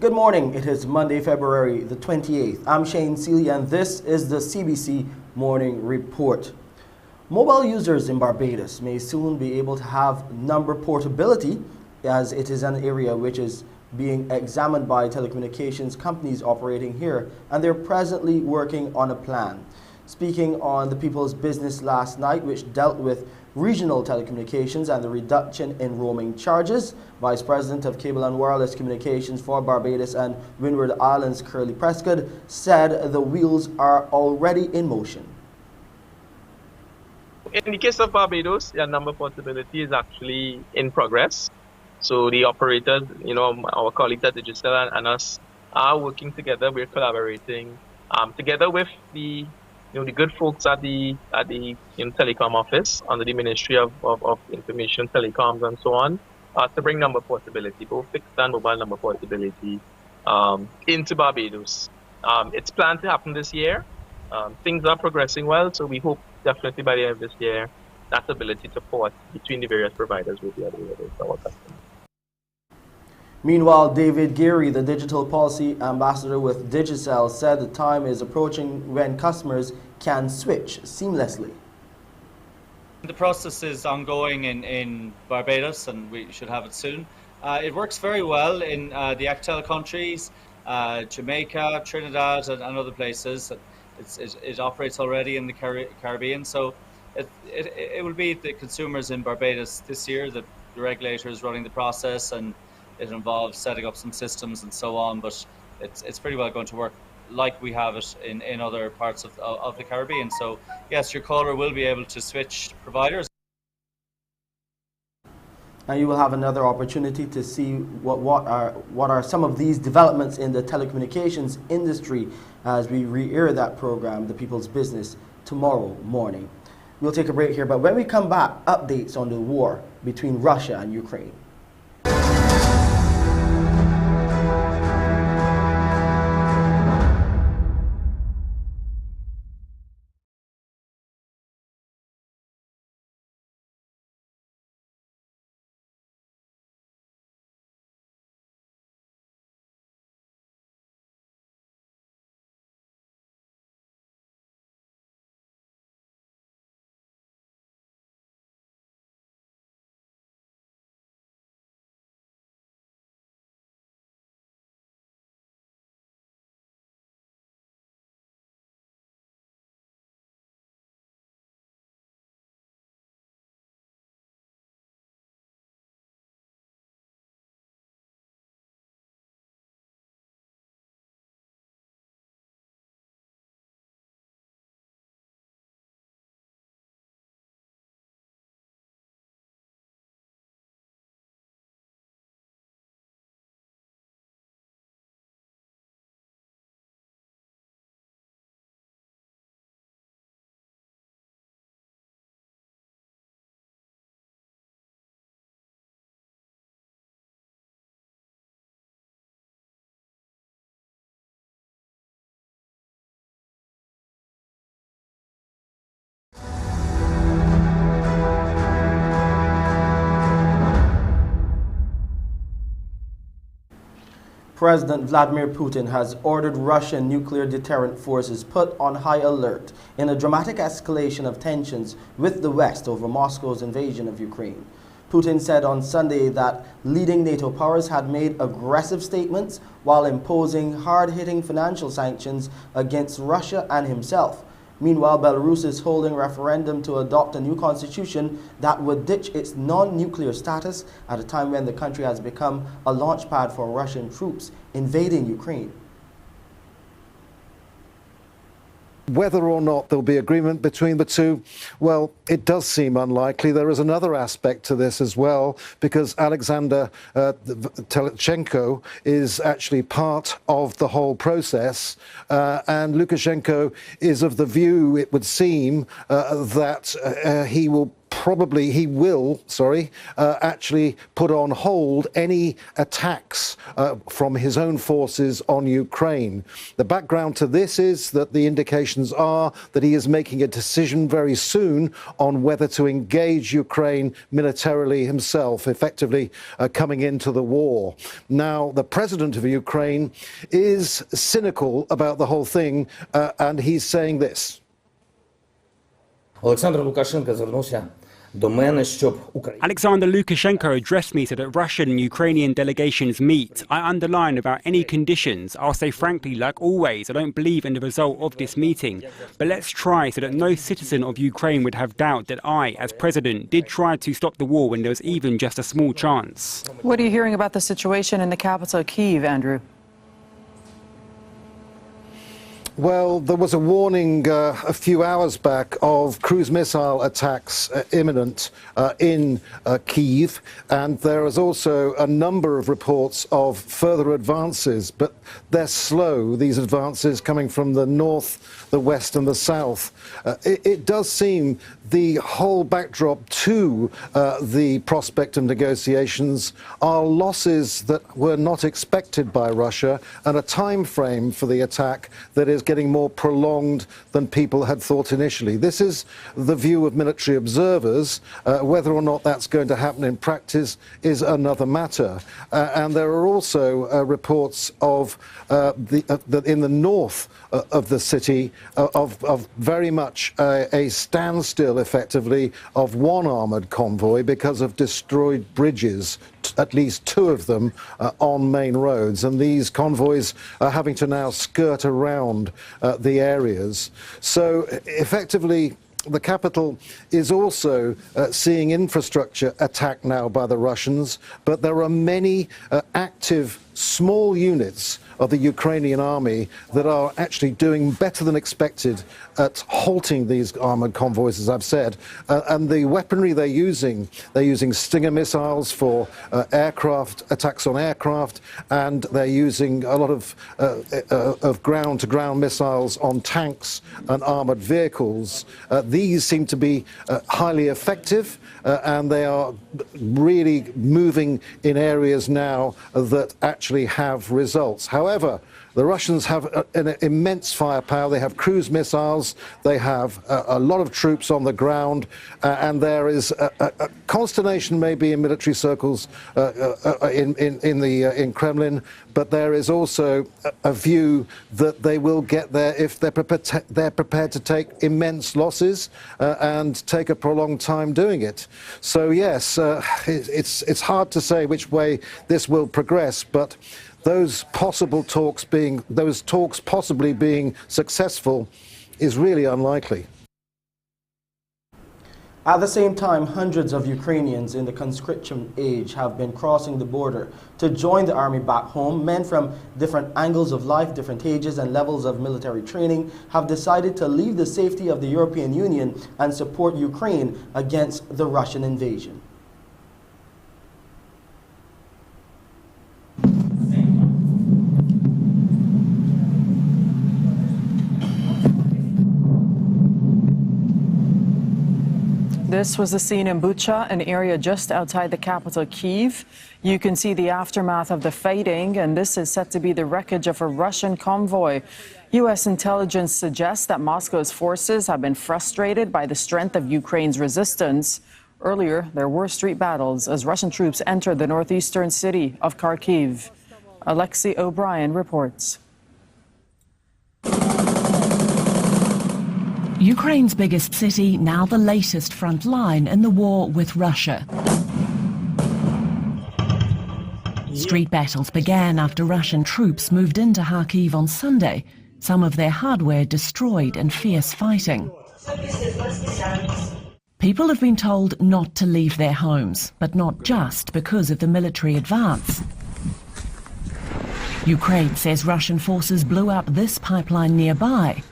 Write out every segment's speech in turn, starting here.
Good morning. It is Monday, February the 28th. I'm Shane Seeley and this is the CBC Morning Report. Mobile users in Barbados may soon be able to have number portability, as it is an area which is being examined by telecommunications companies operating here, and they're presently working on a plan. Speaking on the People's Business last night, which dealt with regional telecommunications and the reduction in roaming charges, Vice President of Cable and Wireless Communications for Barbados and Windward Islands, Curly Prescott, said the wheels are already in motion. In the case of Barbados, the number portability is actually in progress. So the operators, our colleagues at Digital and us are working together. We're collaborating together with the good folks at the Telecom office under the Ministry of Information, Telecoms, and so on, to bring number portability, both fixed and mobile number portability, into Barbados. It's planned to happen this year. Things are progressing well, so we hope definitely by the end of this year that ability to port between the various providers will be available for our customers. Meanwhile, David Geary, the Digital Policy Ambassador with Digicel, said the time is approaching when customers can switch seamlessly. The process is ongoing in Barbados and we should have it soon. It works very well in the Actel countries, Jamaica, Trinidad and other places. It operates already in the Caribbean, so it will be the consumers in Barbados this year that the regulator is running the process, and it involves setting up some systems and so on, but it's pretty well going to work like we have it in other parts of the Caribbean. So yes, your caller will be able to switch providers. And you will have another opportunity to see what are some of these developments in the telecommunications industry as we re-air that program, The People's Business, tomorrow morning. We'll take a break here, but when we come back, updates on the war between Russia and Ukraine. President Vladimir Putin has ordered Russian nuclear deterrent forces put on high alert in a dramatic escalation of tensions with the West over Moscow's invasion of Ukraine. Putin said on Sunday that leading NATO powers had made aggressive statements while imposing hard-hitting financial sanctions against Russia and himself. Meanwhile, Belarus is holding a referendum to adopt a new constitution that would ditch its non-nuclear status at a time when the country has become a launch pad for Russian troops invading Ukraine. Whether or not there'll be agreement between the two, well, it does seem unlikely. There is another aspect to this as well, because Alexander Telechenko is actually part of the whole process, and Lukashenko is of the view, it would seem, that he will he will actually put on hold any attacks from his own forces on Ukraine. The background to this is that the indications are that he is making a decision very soon on whether to engage Ukraine militarily himself, effectively coming into the war. Now, the president of Ukraine is cynical about the whole thing, and he's saying this. Alexander Lukashenko addressed me so that Russian and Ukrainian delegations meet. I underline about any conditions. I'll say frankly, like always, I don't believe in the result of this meeting. But let's try so that no citizen of Ukraine would have doubt that I, as president, did try to stop the war when there was even just a small chance. What are you hearing about the situation in the capital, Kyiv, Andrew? Well, there was a warning a few hours back of cruise missile attacks imminent in Kyiv, and there is also a number of reports of further advances, but they're slow, these advances coming from the north, the west and the south. It does seem the whole backdrop to the prospect of negotiations are losses that were not expected by Russia and a time frame for the attack that is getting more prolonged than people had thought initially. This is the view of military observers. Whether or not that's going to happen in practice is another matter. And there are also reports of that in the north of the city of very much a standstill, effectively, of one armoured convoy because of destroyed bridges, at least two of them, on main roads. And these convoys are having to now skirt around the areas. So effectively, the capital is also seeing infrastructure attacked now by the Russians, but there are many active small units of the Ukrainian army that are actually doing better than expected at halting these armoured convoys, as I've said. And the weaponry they're using Stinger missiles for aircraft, attacks on aircraft, and they're using a lot of ground-to-ground missiles on tanks and armoured vehicles. These seem to be highly effective, and they are really moving in areas now that actually have results. However, the Russians have an immense firepower. They have cruise missiles. They have a lot of troops on the ground, and there is a consternation maybe in military circles in Kremlin, but there is also a view that they will get there if they're prepared to take immense losses and take a prolonged time doing it. So yes, it's hard to say which way this will progress, but those talks possibly being successful is really unlikely. At the same time, hundreds of Ukrainians in the conscription age have been crossing the border to join the army back home. Men from different angles of life, different ages and levels of military training have decided to leave the safety of the European Union and support Ukraine against the Russian invasion. This was the scene in Bucha, an area just outside the capital, Kyiv. You can see the aftermath of the fighting, and this is set to be the wreckage of a Russian convoy. U.S. intelligence suggests that Moscow's forces have been frustrated by the strength of Ukraine's resistance. Earlier, there were street battles as Russian troops entered the northeastern city of Kharkiv. Alexei O'Brien reports. Ukraine's biggest city, now the latest front line in the war with Russia. Street battles began after Russian troops moved into Kharkiv on Sunday, some of their hardware destroyed in fierce fighting. People have been told not to leave their homes, but not just because of the military advance. Ukraine says Russian forces blew up this pipeline nearby.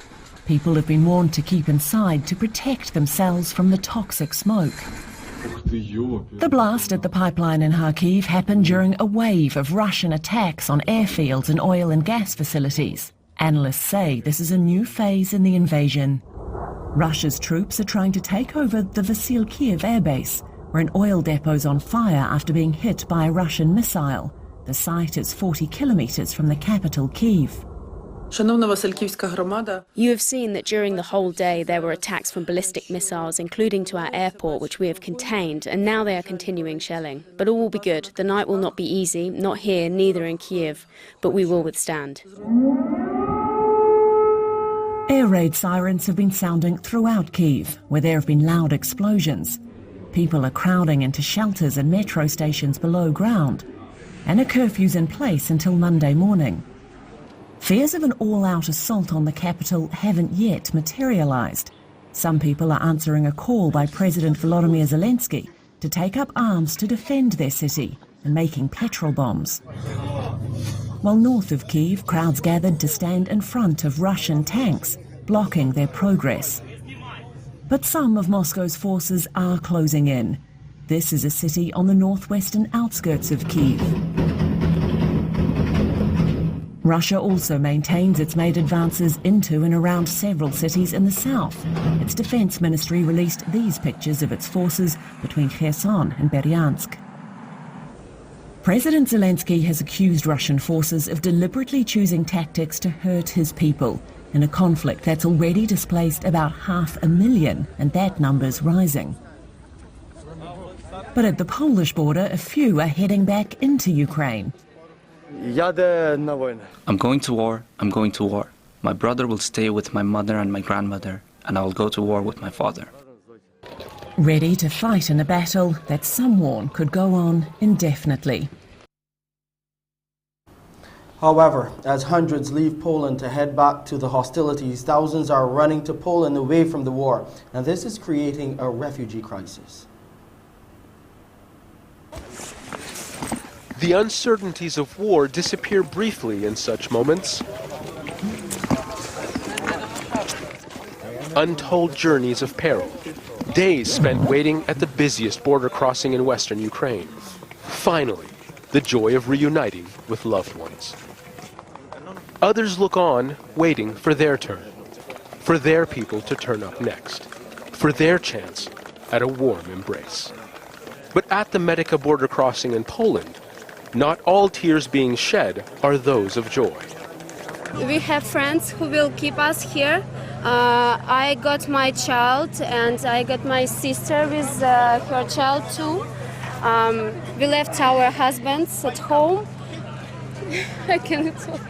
People have been warned to keep inside to protect themselves from the toxic smoke. The blast at the pipeline in Kharkiv happened during a wave of Russian attacks on airfields and oil and gas facilities. Analysts say this is a new phase in the invasion. Russia's troops are trying to take over the Kyiv airbase, where an oil depot's on fire after being hit by a Russian missile. The site is 40 kilometers from the capital, Kyiv. You have seen that during the whole day there were attacks from ballistic missiles, including to our airport, which we have contained, and now they are continuing shelling. But all will be good. The night will not be easy, not here, neither in Kyiv, but we will withstand. Air raid sirens have been sounding throughout Kyiv, where there have been loud explosions. People are crowding into shelters and metro stations below ground, and a curfew's in place until Monday morning. Fears of an all-out assault on the capital haven't yet materialised. Some people are answering a call by President Volodymyr Zelensky to take up arms to defend their city and making petrol bombs. While north of Kyiv, crowds gathered to stand in front of Russian tanks, blocking their progress. But some of Moscow's forces are closing in. This is a city on the northwestern outskirts of Kyiv. Russia also maintains it's made advances into and around several cities in the south. Its defense ministry released these pictures of its forces between Kherson and Berdyansk. President Zelensky has accused Russian forces of deliberately choosing tactics to hurt his people in a conflict that's already displaced about 500,000, and that number's rising. But at the Polish border, a few are heading back into Ukraine. I'm going to war, I'm going to war. My brother will stay with my mother and my grandmother, and I will go to war with my father. Ready to fight in a battle that some warn could go on indefinitely. However, as hundreds leave Poland to head back to the hostilities, thousands are running to Poland away from the war, and this is creating a refugee crisis. The uncertainties of war disappear briefly in such moments. Untold journeys of peril. Days spent waiting at the busiest border crossing in western Ukraine. Finally, the joy of reuniting with loved ones. Others look on, waiting for their turn, for their people to turn up next, for their chance at a warm embrace. But at the Medica border crossing in Poland, not all tears being shed are those of joy. We have friends who will keep us here. I got my child and I got my sister with her child too. We left our husbands at home. I cannot talk.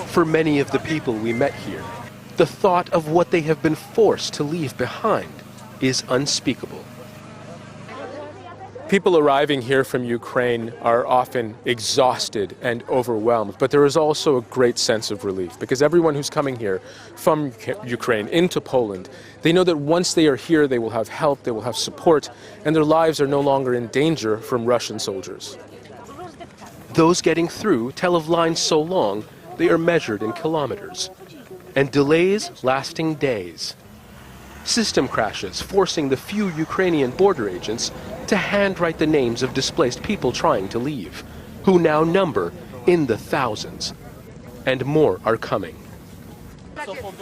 For many of the people we met here, the thought of what they have been forced to leave behind is unspeakable. People arriving here from Ukraine are often exhausted and overwhelmed, but there is also a great sense of relief because everyone who's coming here from Ukraine into Poland, they know that once they are here, they will have help, they will have support, and their lives are no longer in danger from Russian soldiers. Those getting through tell of lines so long, they are measured in kilometers, and delays lasting days. System crashes forcing the few Ukrainian border agents to handwrite the names of displaced people trying to leave, who now number in the thousands. And more are coming.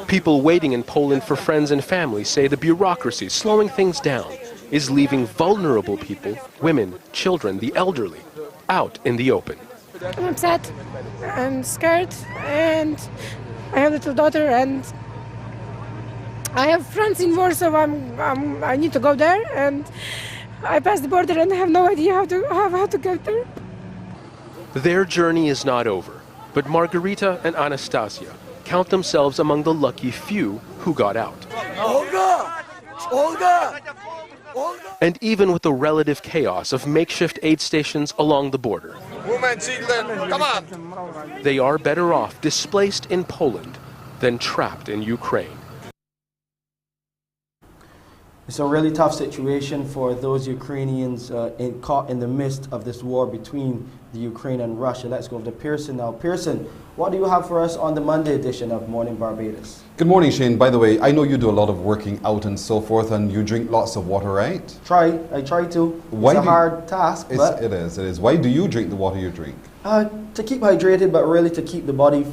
People waiting in Poland for friends and family say the bureaucracy slowing things down is leaving vulnerable people, women, children, the elderly, out in the open. I'm upset, I'm scared, and I have a little daughter, and I have friends in Warsaw. I need to go there, and I passed the border and I have no idea how to get there. Their journey is not over, but Margarita and Anastasia count themselves among the lucky few who got out. Olga! Olga! Olga! And even with the relative chaos of makeshift aid stations along the border, Come on! They are better off displaced in Poland than trapped in Ukraine. It's a really tough situation for those Ukrainians caught in the midst of this war between the Ukraine and Russia. Let's go to Pearson now. Pearson, what do you have for us on the Monday edition of Morning Barbados? Good morning, Shane. By the way, I know you do a lot of working out and so forth, and you drink lots of water, right? I try to. It's a hard task. It is. Why do you drink the water you drink? To keep hydrated, but really to keep the body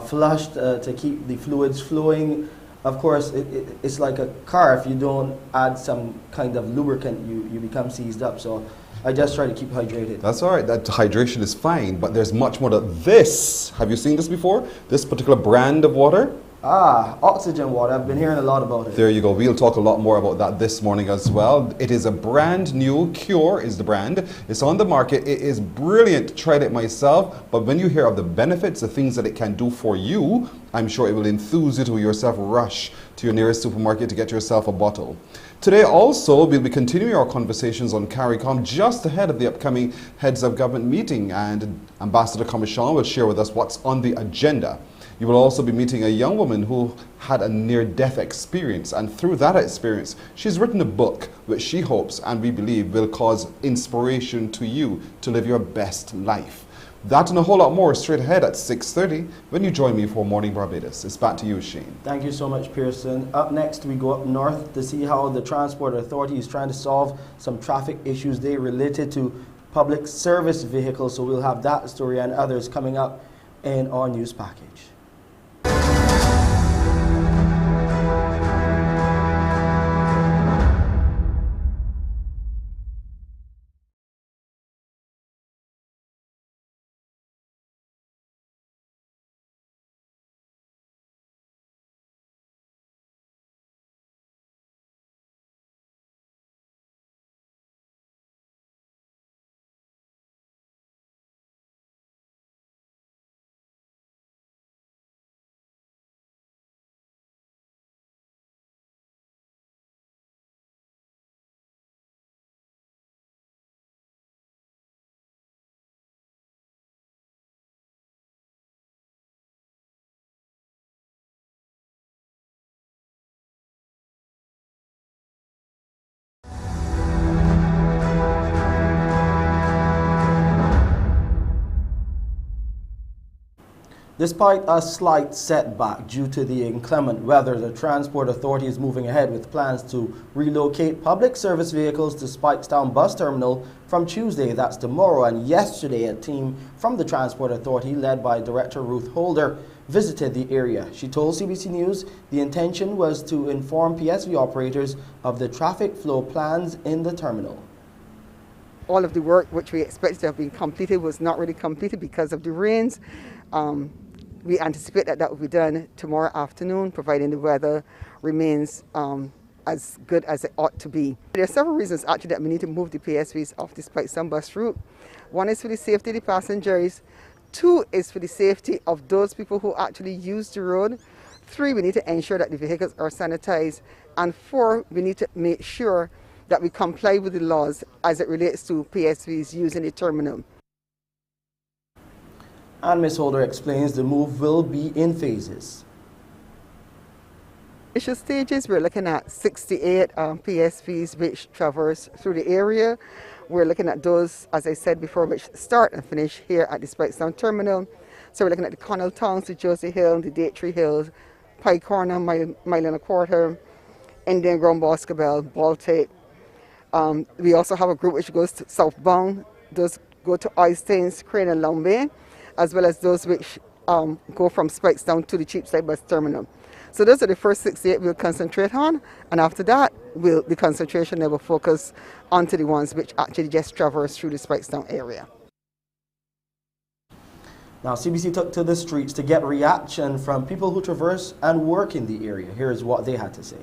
flushed, to keep the fluids flowing. Of course, it's like a car. If you don't add some kind of lubricant, you become seized up. So I just try to keep hydrated. That's all right. That hydration is fine, but there's much more to this. Have you seen this before? This particular brand of water? Oxygen water. I've been hearing a lot about it. There you go. We'll talk a lot more about that this morning as well. It is a brand new, Cure is the brand. It's on the market. It is brilliant. Tried it myself. But when you hear of the benefits, the things that it can do for you, I'm sure it will enthuse you to yourself rush to your nearest supermarket to get yourself a bottle. Today also, we'll be continuing our conversations on CARICOM just ahead of the upcoming Heads of Government meeting, and Ambassador Commission will share with us what's on the agenda. You will also be meeting a young woman who had a near-death experience, and through that experience, she's written a book which she hopes and we believe will cause inspiration to you to live your best life. That and a whole lot more straight ahead at 6:30 when you join me for Morning Barbados. It's back to you, Shane. Thank you so much, Pearson. Up next, we go up north to see how the Transport Authority is trying to solve some traffic issues they related to public service vehicles. So we'll have that story and others coming up in our news package. Despite a slight setback due to the inclement weather, the Transport Authority is moving ahead with plans to relocate public service vehicles to Spikestown Bus Terminal from Tuesday, that's tomorrow. And yesterday, a team from the Transport Authority, led by Director Ruth Holder, visited the area. She told CBC News the intention was to inform PSV operators of the traffic flow plans in the terminal. All of the work which we expected to have been completed was not really completed because of the rains. We anticipate that that will be done tomorrow afternoon, providing the weather remains as good as it ought to be. There are several reasons actually that we need to move the PSVs off the Spikestown bus route. One is for the safety of the passengers. Two is for the safety of those people who actually use the road. Three, we need to ensure that the vehicles are sanitized. And four, we need to make sure that we comply with the laws as it relates to PSVs using the terminal. And Ms. Holder explains the move will be in phases. Initial stages, we're looking at 68 PSVs which traverse through the area. We're looking at those, as I said before, which start and finish here at the Spikestown terminal. So we're looking at the Connell Towns, the Josie Hill, the Datetree Hills, Pike Corner, Mile and a Quarter, Indian Ground, Boscobel, Baltic. We also have a group which goes to southbound. Those go to Oystains, Crane and Lombay, as well as those which go from Spikestown to the Cheapside bus terminal. So those are the first 68 we'll concentrate on, and after that, the concentration will focus onto the ones which actually just traverse through the Spikestown area. Now, CBC took to the streets to get reaction from people who traverse and work in the area. Here's what they had to say.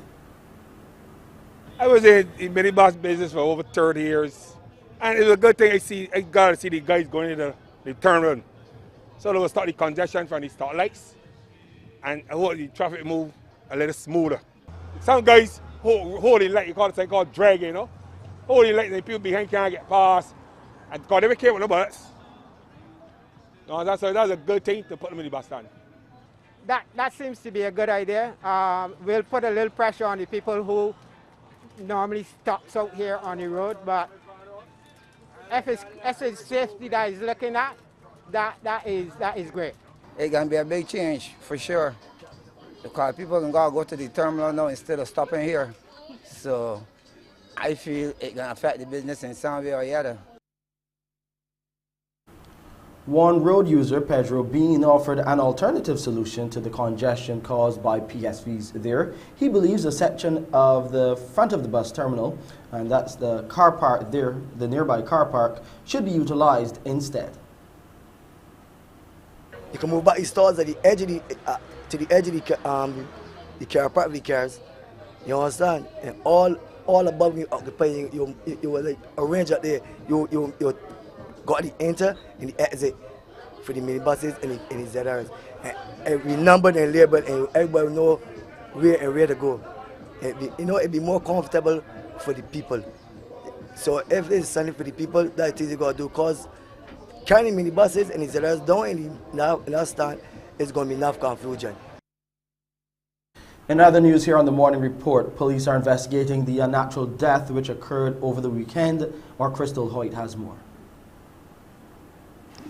I was in minibus business for over 30 years, and it's a good thing I got to see the guys going into the terminal. So they will start the congestion from the start lights and hold the traffic move a little smoother. Some guys hold the light, you call it thing called dragging, you know? Hold the light and people behind can't get past. And because they don't care with no bullets. No, that's a good thing to put them in the bus stand. That seems to be a good idea. We'll put a little pressure on the people who normally stops out here on the road, but if it's safety that is looking at, that is great. It's going to be a big change for sure, because people can go to the terminal now instead of stopping here. So I feel it's going to affect the business in some way or the other. One road user, Pedro Bean, offered an alternative solution to the congestion caused by PSVs there. He believes a section of the front of the bus terminal, and that's the car park there, the nearby car park, should be utilized instead. You can move back these stores at the edge of the car park of the cars. You understand? And all above you occupying, you were like arrange out there. You got the enter and the exit for the minibuses and the ZRs. And we numbered and labeled, and everybody know where to go. And it'd be more comfortable for the people. So if it's something for the people, that's easy to do. Cause carrying minibuses and the ZRs down in that stand is going to be enough confusion. In other news here on the Morning Report, police are investigating the unnatural death which occurred over the weekend. Our Crystal Hoyt has more.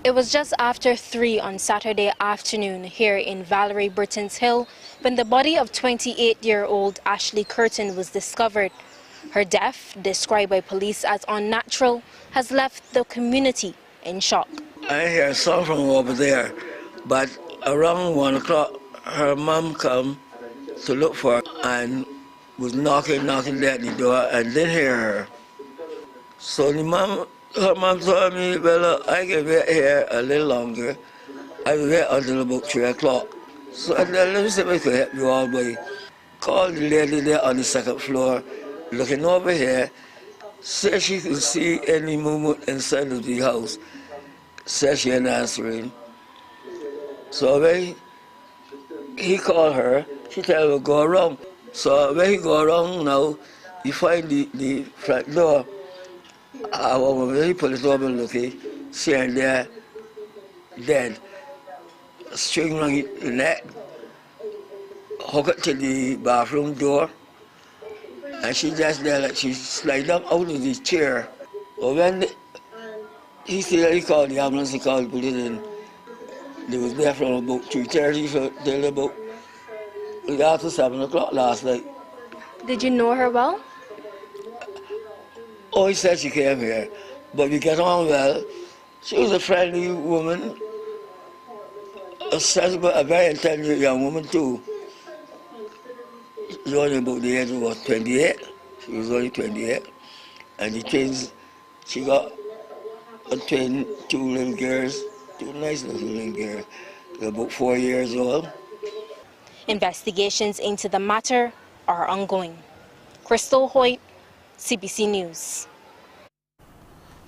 It was just after 3 on Saturday afternoon here in Valerie Britton's Hill when the body of 28-year-old Ashley Curtin was discovered. Her death, described by police as unnatural, has left the community in shock. I hear a song from over there, but around 1 o'clock, her mom come to look for her and was knocking there at the door and didn't hear her. So her mom told me, well, I can wait here a little longer. I will wait until about 3 o'clock. So I said, let me see if I can help you all by call the lady there on the second floor, looking over here, said she could see any movement inside of the house. Said she ain't answering. So when he called her, she told him to go around. So when he go around now, he find the front door. When he put it over looking, she and there dead. String around the neck, hook it to the bathroom door, and she just there like she slid up out of the chair. But when he said he called the ambulance, he called the police, and they was there from about 3:30 till about after 7 o'clock last night. Did you know her well? Oh, he said she came here, but we get on well. She was a friendly woman, a sensible, a very intelligent young woman too. She was only about the age of 28. She was only 28. And the twins, she got a twin, 2 little girls, 2 nice little girls. They're about 4 years old. Investigations into the matter are ongoing. Crystal Hoyt, CBC News.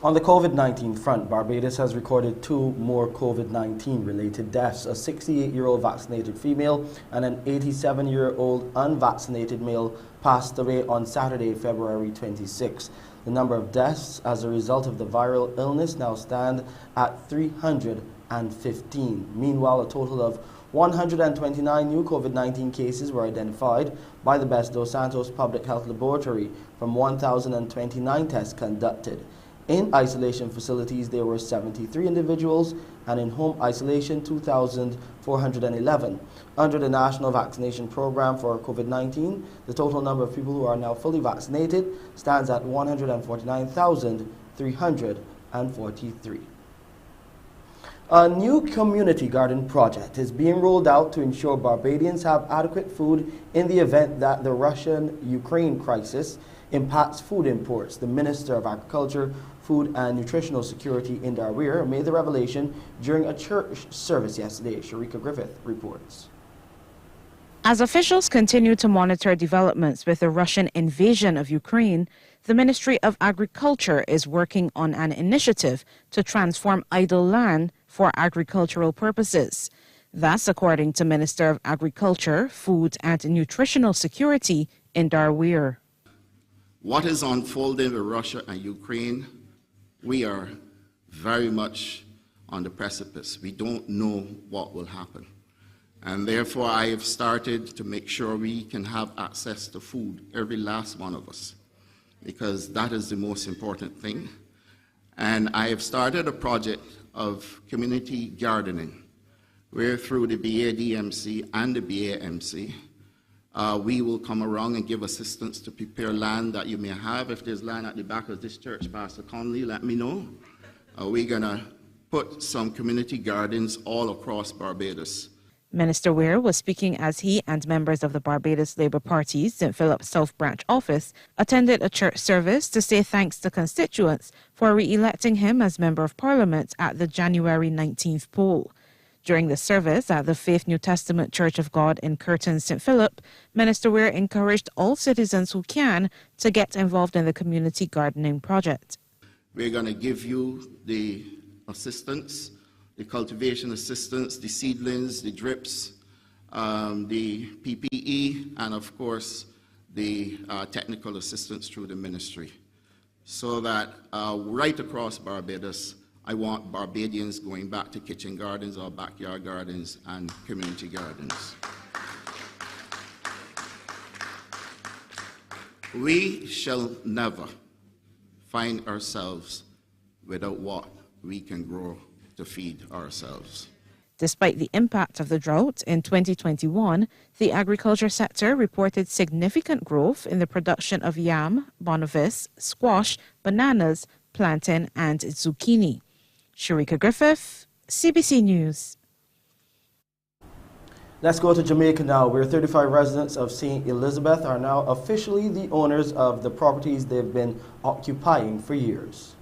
On the COVID-19 front, Barbados has recorded 2 more COVID-19 related deaths. A 68-year-old vaccinated female and an 87-year-old unvaccinated male passed away on Saturday, February 26. The number of deaths as a result of the viral illness now stand at 315. Meanwhile, a total of 129 new COVID-19 cases were identified by the Best dos Santos Public Health Laboratory from 1,029 tests conducted. In isolation facilities, there were 73 individuals, and in home isolation, 2,411. Under the National Vaccination Program for COVID-19, the total number of people who are now fully vaccinated stands at 149,343. A new community garden project is being rolled out to ensure Barbadians have adequate food in the event that the Russian-Ukraine crisis impacts food imports. The Minister of Agriculture, Food and Nutritional Security in Darweer made the revelation during a church service yesterday. Sharika Griffith reports. As officials continue to monitor developments with the Russian invasion of Ukraine, the Ministry of Agriculture is working on an initiative to transform idle land for agricultural purposes. That's according to Minister of Agriculture, Food and Nutritional Security in Darweer. What is unfolding with Russia and Ukraine, we are very much on the precipice. We don't know what will happen. And therefore, I have started to make sure we can have access to food, every last one of us, because that is the most important thing. And I have started a project of community gardening, where through the BADMC and the BAMC, we will come around and give assistance to prepare land that you may have. If there's land at the back of this church, Pastor Conley, let me know. We're going to put some community gardens all across Barbados. Minister Weir was speaking as he and members of the Barbados Labour Party's St. Philip's South Branch office attended a church service to say thanks to constituents for re-electing him as Member of Parliament at the January 19th poll. During the service at the Faith New Testament Church of God in Curtin, St. Philip, Minister Weir encouraged all citizens who can to get involved in the community gardening project. We're going to give you the assistance, the cultivation assistance, the seedlings, the drips, the PPE, and of course the technical assistance through the ministry. So that right across Barbados, I want Barbadians going back to kitchen gardens or backyard gardens and community gardens. We shall never find ourselves without what we can grow to feed ourselves. Despite the impact of the drought in 2021, the agriculture sector reported significant growth in the production of yam, bonavis, squash, bananas, plantain, and zucchini. Sharika Griffith, CBC News. Let's go to Jamaica now, where 35 residents of St. Elizabeth are now officially the owners of the properties they've been occupying for years.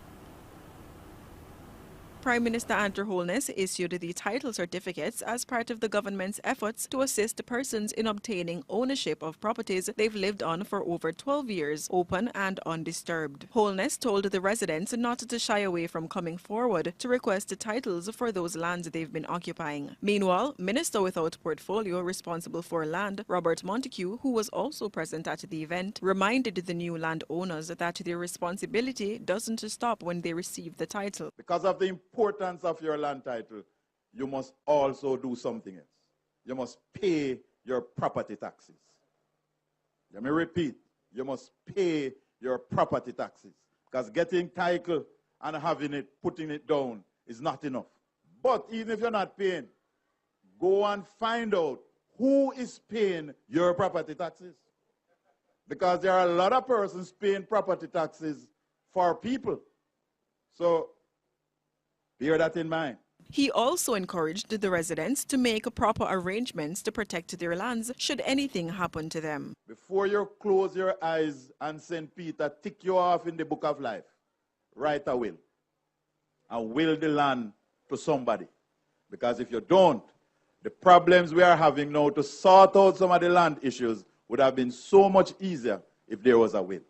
Prime Minister Andrew Holness issued the title certificates as part of the government's efforts to assist persons in obtaining ownership of properties they've lived on for over 12 years, open and undisturbed. Holness told the residents not to shy away from coming forward to request titles for those lands they've been occupying. Meanwhile, Minister without portfolio responsible for land, Robert Montague, who was also present at the event, reminded the new landowners that their responsibility doesn't stop when they receive the title. Because of the importance of your land title, you must also do something else. You must pay your property taxes. Let me repeat, you must pay your property taxes. Because getting title and having it, putting it down is not enough. But even if you're not paying, go and find out who is paying your property taxes. Because there are a lot of persons paying property taxes for people. So bear that in mind. He also encouraged the residents to make proper arrangements to protect their lands should anything happen to them. Before you close your eyes and St. Peter tick you off in the book of life, write a will. And will the land to somebody. Because if you don't, the problems we are having now to sort out some of the land issues would have been so much easier if there was a will.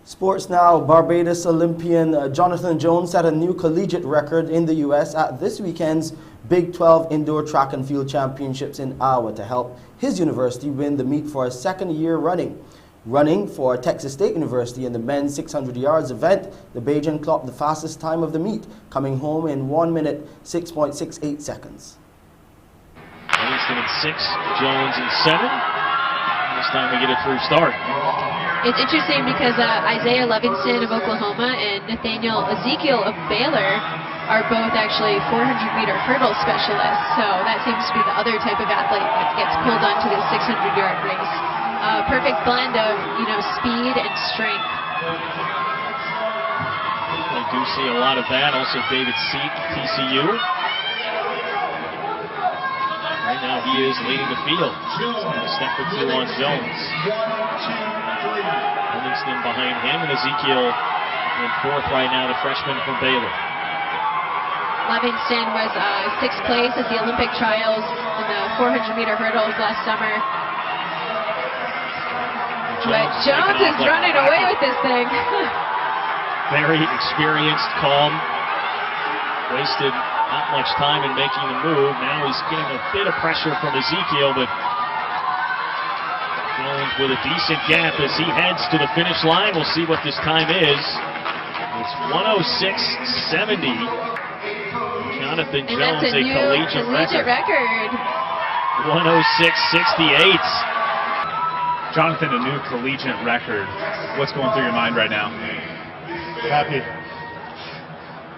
Sports now. Barbados Olympian Jonathan Jones set a new collegiate record in the U.S. at this weekend's Big 12 Indoor Track and Field Championships in Iowa to help his university win the meet for a second year running. Running for Texas State University in the men's 600 yards event, the Bajan clocked the fastest time of the meet, coming home in 1 minute 6.68 seconds. Livingston in 6, Jones in 7. This time we get a through start. It's interesting because Isaiah Livingston of Oklahoma and Nathaniel Ezekiel of Baylor are both actually 400-meter hurdle specialists. So that seems to be the other type of athlete that gets pulled onto the 600-yard race. Perfect blend of, speed and strength. I do see a lot of that. Also David Seek, TCU. Right now he is leading the field. A step or two on Jones. Livingston behind him, and Ezekiel in 4th right now, the freshman from Baylor. Livingston was 6th place at the Olympic trials in the 400-meter hurdles last summer. But Jones is running away with this thing. Very experienced, calm. Wasted not much time in making the move. Now he's getting a bit of pressure from Ezekiel, but Jones with a decent gap as he heads to the finish line. We'll see what this time is. It's 106.70. Jonathan Jones, a collegiate record. 106.68. Jonathan, a new collegiate record. What's going through your mind right now? Happy.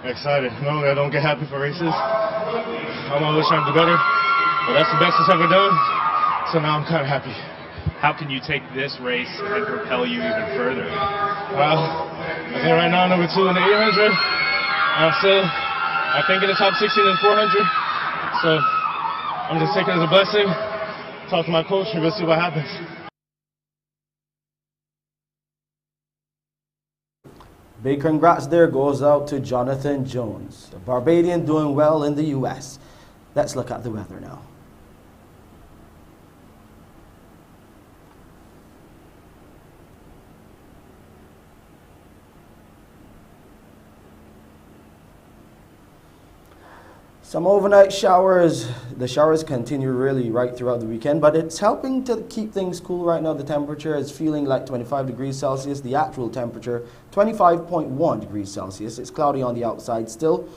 Excited. Normally I don't get happy for races. I'm always trying to do better. But that's the best it's ever done. So now I'm kind of happy. How can you take this race and propel you even further? Well, I And right now, number 2 in the 800. I'm still, I think, in the top 16 in the 400. So I'm just taking it as a blessing. Talk to my coach and we'll see what happens. Big congrats there goes out to Jonathan Jones, a Barbadian doing well in the U.S. Let's look at the weather now. Some overnight showers. The showers continue really right throughout the weekend, but it's helping to keep things cool right now. The temperature is feeling like 25 degrees Celsius. The actual temperature, 25.1 degrees Celsius. It's cloudy on the outside still.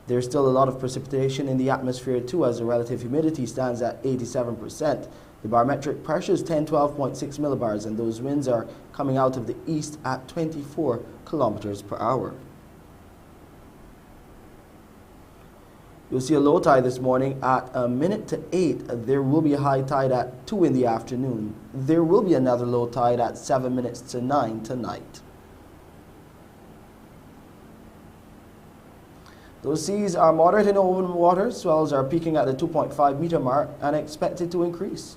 There's still a lot of precipitation in the atmosphere too, as the relative humidity stands at 87%. The barometric pressure is 1012.6 millibars, and those winds are coming out of the east at 24 kilometers per hour. You'll see a low tide this morning at 7:50. There will be a high tide at 2 in the afternoon. There will be another low tide at 9:07 tonight. Those seas are moderate in open water. Swells are peaking at the 2.5 meter mark and expected to increase.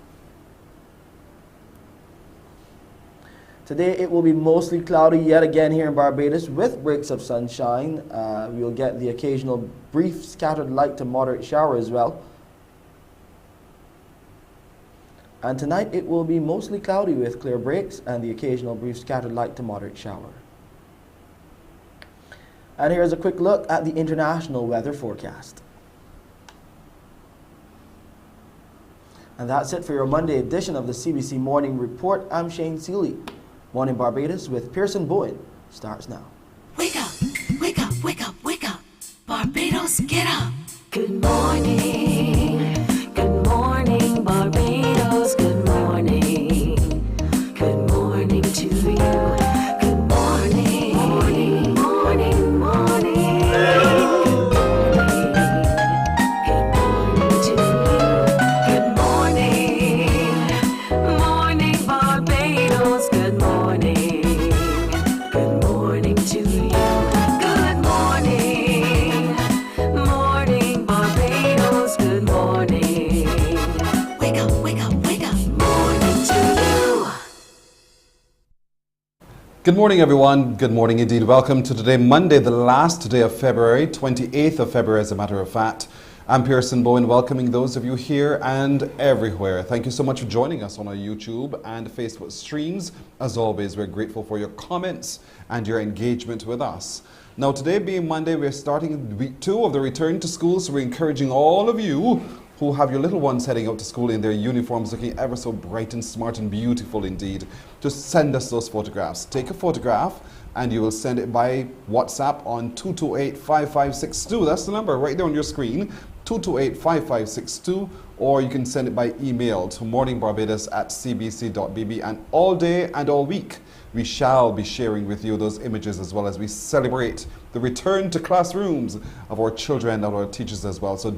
Today it will be mostly cloudy yet again here in Barbados with breaks of sunshine. We'll get the occasional brief scattered light to moderate shower as well. And tonight it will be mostly cloudy with clear breaks and the occasional brief scattered light to moderate shower. And here's a quick look at the international weather forecast. And that's it for your Monday edition of the CBC Morning Report. I'm Shane Seeley. Morning Barbados with Pearson Bowen starts now. Wake up, wake up, wake up, wake up. Barbados, get up. Good morning. Good morning, Barbados. Good morning. Good morning to you. Good morning. Morning, morning, morning. Good morning to you. Good morning. Morning, Barbados. Good morning. Good morning to you. Good morning. Morning, Barbados. Good morning. Wake up, wake up, wake up. Morning to you. Good morning, everyone. Good morning indeed. Welcome to today, Monday, the last day of February, 28th of February, as a matter of fact. I'm Pearson Bowen, welcoming those of you here and everywhere. Thank you so much for joining us on our YouTube and Facebook streams. As always, we're grateful for your comments and your engagement with us. Now, today being Monday, we're starting week 2 of the return to school, so we're encouraging all of you who have your little ones heading out to school in their uniforms looking ever so bright and smart and beautiful indeed, to send us those photographs. Take a photograph and you will send it by WhatsApp on 228-5562. That's the number right there on your screen, 228-5562, or you can send it by email to morningbarbados@cbc.bb. And all day and all week, we shall be sharing with you those images as well as we celebrate the return to classrooms of our children and our teachers as well. So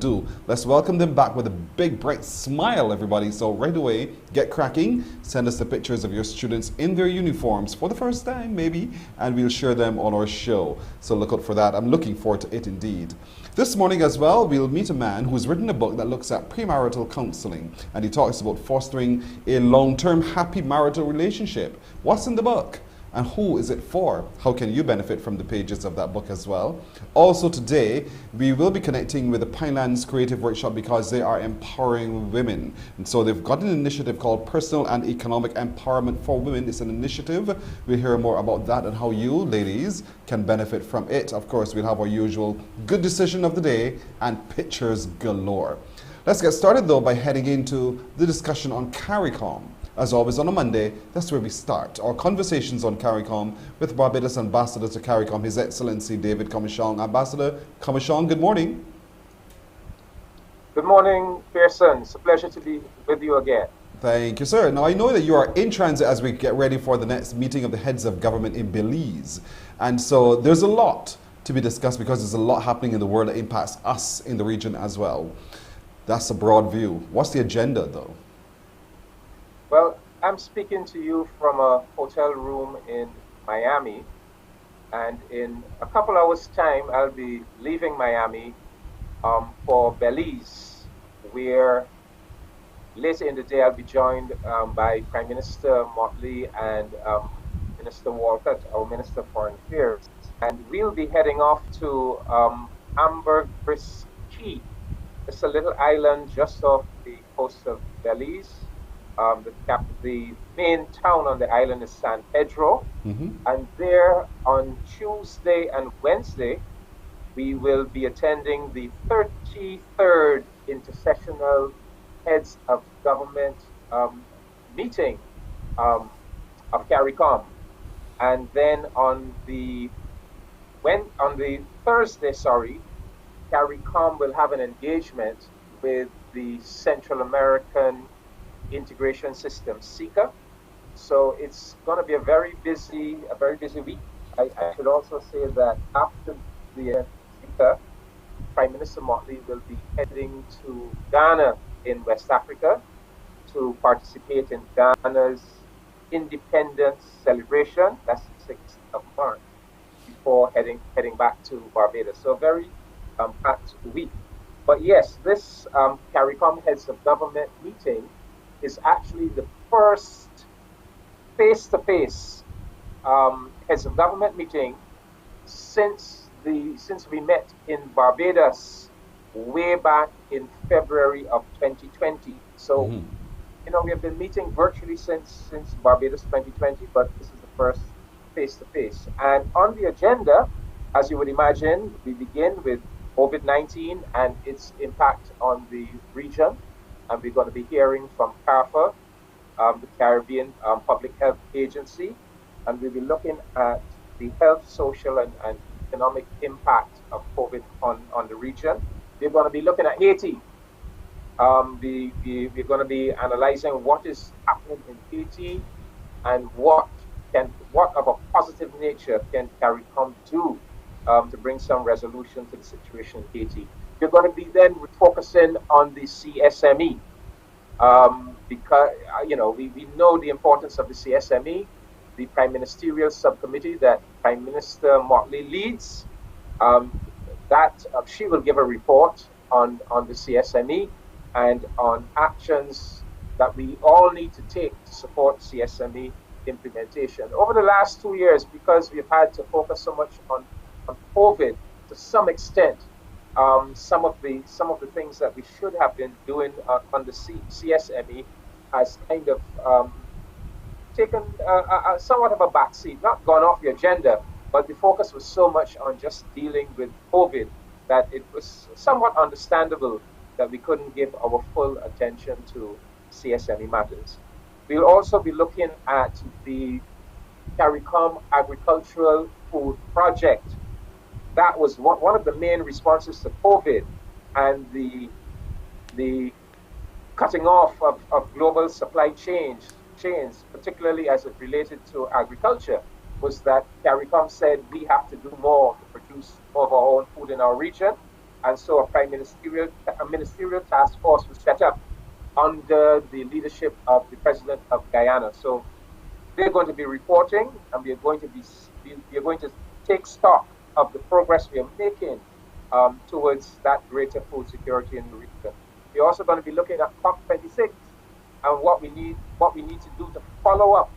let's welcome them back with a big bright smile, everybody. So right away, get cracking. Send us the pictures of your students in their uniforms for the first time, maybe, and we'll share them on our show. So look out for that. I'm looking forward to it indeed. This morning as well, we'll meet a man who's written a book that looks at premarital counseling, and he talks about fostering a long-term happy marital relationship. What's in the book? And who is it for? How can you benefit from the pages of that book as well? Also today, we will be connecting with the Pinelands Creative Workshop because they are empowering women. And so they've got an initiative called Personal and Economic Empowerment for Women. It's an initiative. We'll hear more about that and how you, ladies, can benefit from it. Of course, we'll have our usual good decision of the day and pictures galore. Let's get started though by heading into the discussion on CARICOM. As always on a Monday, that's where we start our conversations on CARICOM with Barbados Ambassador to CARICOM, His Excellency David Comishong. Ambassador Comishong, good morning. Good morning, Pearson. It's a pleasure to be with you again. Thank you, sir. Now, I know that you are in transit as we get ready for the next meeting of the heads of government in Belize. And so there's a lot to be discussed because there's a lot happening in the world that impacts us in the region as well. That's a broad view. What's the agenda, though? Well, I'm speaking to you from a hotel room in Miami, And in a couple hours' time, I'll be leaving Miami for Belize, where later in the day I'll be joined by Prime Minister Motley and Minister Walcott, our Minister of Foreign Affairs. And we'll be heading off to Ambergris Key. It's a little island just off the coast of Belize. The main town on the island is San Pedro. And there on Tuesday and Wednesday, we will be attending the 33rd Intersessional Heads of Government meeting of CARICOM. And then on the Thursday, CARICOM will have an engagement with the Central American Integration System, SICA. So it's going to be a very busy week. I should also say that after the SICA, Prime Minister Motley will be heading to Ghana in West Africa to participate in Ghana's independence celebration. That's the 6th of March, before heading back to Barbados. So a very packed week. But yes, this CARICOM Heads of Government meeting is actually the first face-to-face Heads of Government meeting since we met in Barbados way back in February of 2020. So, you know, we have been meeting virtually since Barbados 2020, but this is the first face-to-face. And on the agenda, as you would imagine, we begin with COVID-19 and its impact on the region. And we're going to be hearing from CARPA, the Caribbean Public Health Agency, and we'll be looking at the health, social, and economic impact of COVID on the region. We're going to be looking at Haiti. We're going to be analyzing what is happening in Haiti and what of a positive nature can CARICOM do to bring some resolution to the situation in Haiti. We're going to be then focusing on the CSME. Because, you know, we know the importance of the CSME, the Prime Ministerial Subcommittee that Prime Minister Motley leads. She will give a report on the CSME and on actions that we all need to take to support CSME implementation. Over the last 2 years, because we've had to focus so much on COVID, to some extent, some of the things that we should have been doing on the CSME has kind of taken somewhat of a backseat, not gone off the agenda, but the focus was so much on just dealing with COVID that it was somewhat understandable that we couldn't give our full attention to CSME matters. We'll also be looking at the CARICOM Agricultural Food Project. That was one of the main responses to COVID and the cutting off of global supply chains, particularly as it related to agriculture, was that CARICOM said we have to do more to produce more of our own food in our region. And so a ministerial task force was set up under the leadership of the president of Guyana. So they're going to be reporting, and we are going to take stock of the progress we are making towards that greater food security in the region. We're also going to be looking at COP26 and what we need to do to follow up.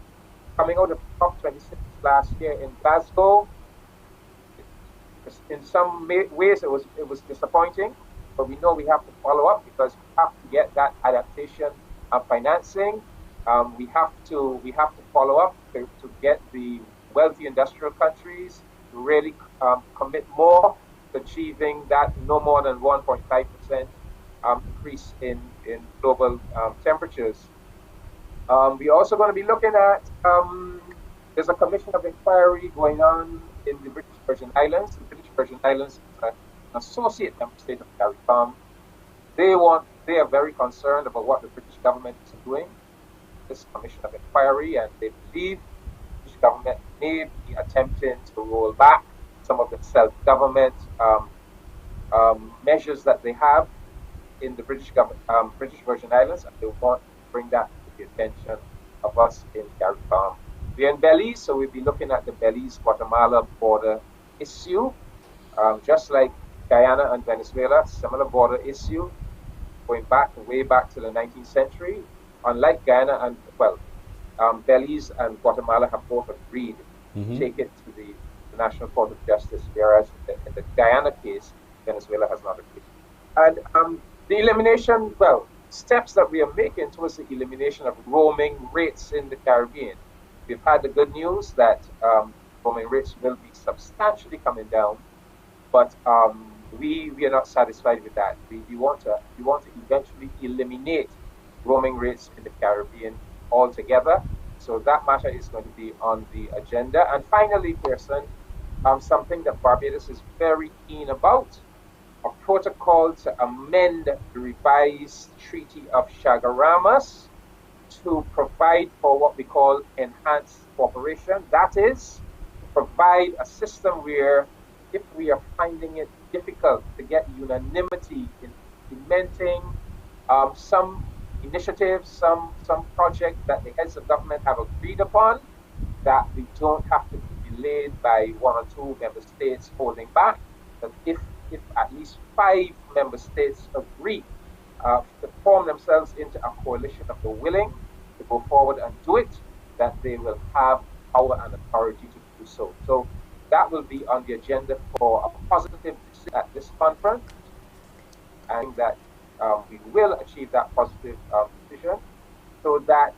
Coming out of COP26 last year in Glasgow, in some ways it was disappointing, but we know we have to follow up because we have to get that adaptation of financing. We have to follow up to get the wealthy industrial countries to really commit more to achieving that no more than 1.5% increase in global temperatures. We're also going to be looking at, there's a commission of inquiry going on in the British Virgin Islands. The British Virgin Islands is an associate member state of CARICOM. They are very concerned about what the British government is doing, this commission of inquiry, and they believe the British government may be attempting to roll back some of the self-government measures that they have in the British Virgin Islands, and they want to bring that to the attention of us in CARICOM. We're in Belize, so we'll be looking at the Belize-Guatemala border issue, just like Guyana and Venezuela, similar border issue, going back, way back to the 19th century. Unlike Guyana and, Belize and Guatemala have both agreed to take it to the National Court of Justice, whereas in the Guyana case, Venezuela has not agreed. And the elimination, steps that we are making towards the elimination of roaming rates in the Caribbean. We've had the good news that roaming rates will be substantially coming down, but we are not satisfied with that. We want to eventually eliminate roaming rates in the Caribbean altogether. So that matter is going to be on the agenda. And finally, Pearson, something that Barbados is very keen about, a protocol to amend the revised Treaty of Chagaramas to provide for what we call enhanced cooperation. That is, provide a system where if we are finding it difficult to get unanimity in implementing some initiatives, some project that the heads of government have agreed upon, that we don't have to be delayed by 1 or 2 member states holding back. But if at least 5 member states agree to form themselves into a coalition of the willing to go forward and do it, that they will have power and authority to do so. So that will be on the agenda for a positive decision at this conference, and that we will achieve that positive decision, so that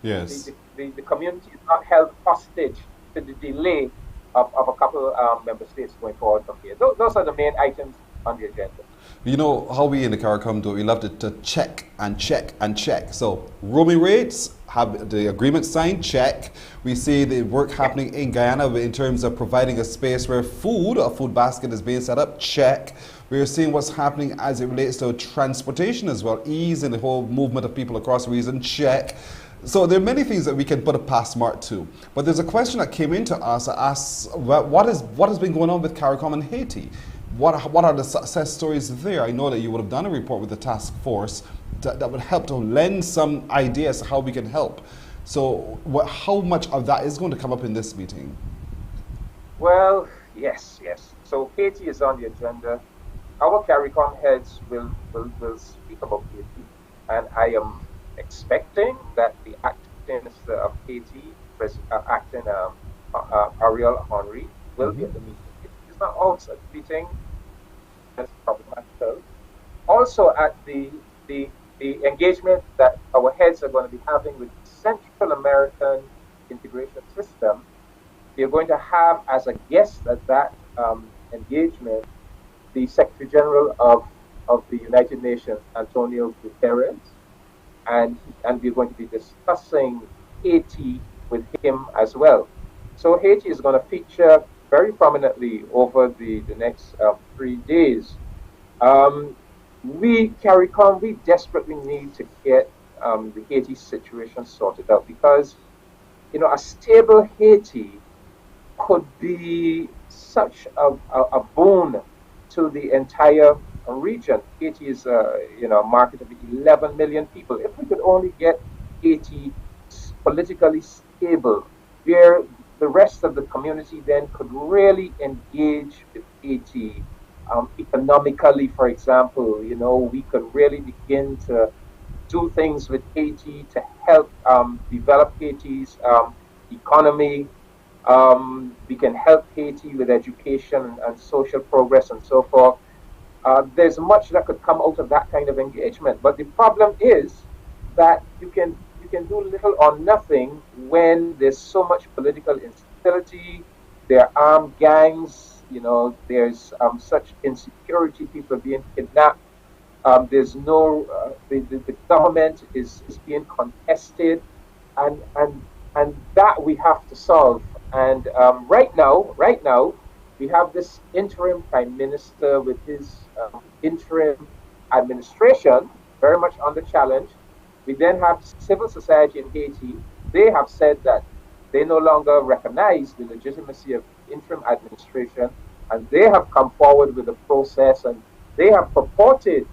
yes, the community is not held hostage to the delay of a couple member states going forward from here. Those are the main items on the agenda. You know how we in the CARICOM do, we love to check and check and check. So roaming rates, have the agreement signed, check. We see the work happening in Guyana in terms of providing a space where a food basket is being set up, check. We're seeing what's happening as it relates to transportation as well, ease in the whole movement of people across the region, check. So there are many things that we can put a pass mark to. But there's a question that came into us that asks, what has been going on with CARICOM in Haiti? What are the success stories there? I know that you would have done a report with the task force that would help to lend some ideas how we can help. So how much of that is going to come up in this meeting? Well, yes. So Haiti is on the agenda. Our CARICOM heads will speak about Haiti. And I am expecting that the acting minister of Haiti, acting Ariel Henry, will be at the meeting. It's not also a meeting. That's problematical. Also, at the engagement that our heads are going to be having with the Central American Integration System, we are going to have as a guest at that engagement the Secretary General of the United Nations, Antonio Guterres, and we're going to be discussing Haiti with him as well. So Haiti is going to feature very prominently over the next 3 days. We, CARICOM, we desperately need to get the Haiti situation sorted out, because a stable Haiti could be such a boon to the entire region. Haiti is a market of 11 million people. If we could only get Haiti politically stable, where the rest of the community then could really engage with Haiti economically, for example, we could really begin to do things with Haiti to help develop Haiti's economy. We can help Haiti with education and social progress and so forth. There's much that could come out of that kind of engagement. But the problem is that you can do little or nothing when there's so much political instability, there are armed gangs, there's such insecurity, people are being kidnapped, there's no, the government is being contested, and that we have to solve. And right now, we have this interim prime minister with his interim administration very much under challenge. We then have civil society in Haiti. They have said that they no longer recognize the legitimacy of interim administration, and they have come forward with a process, and they have purported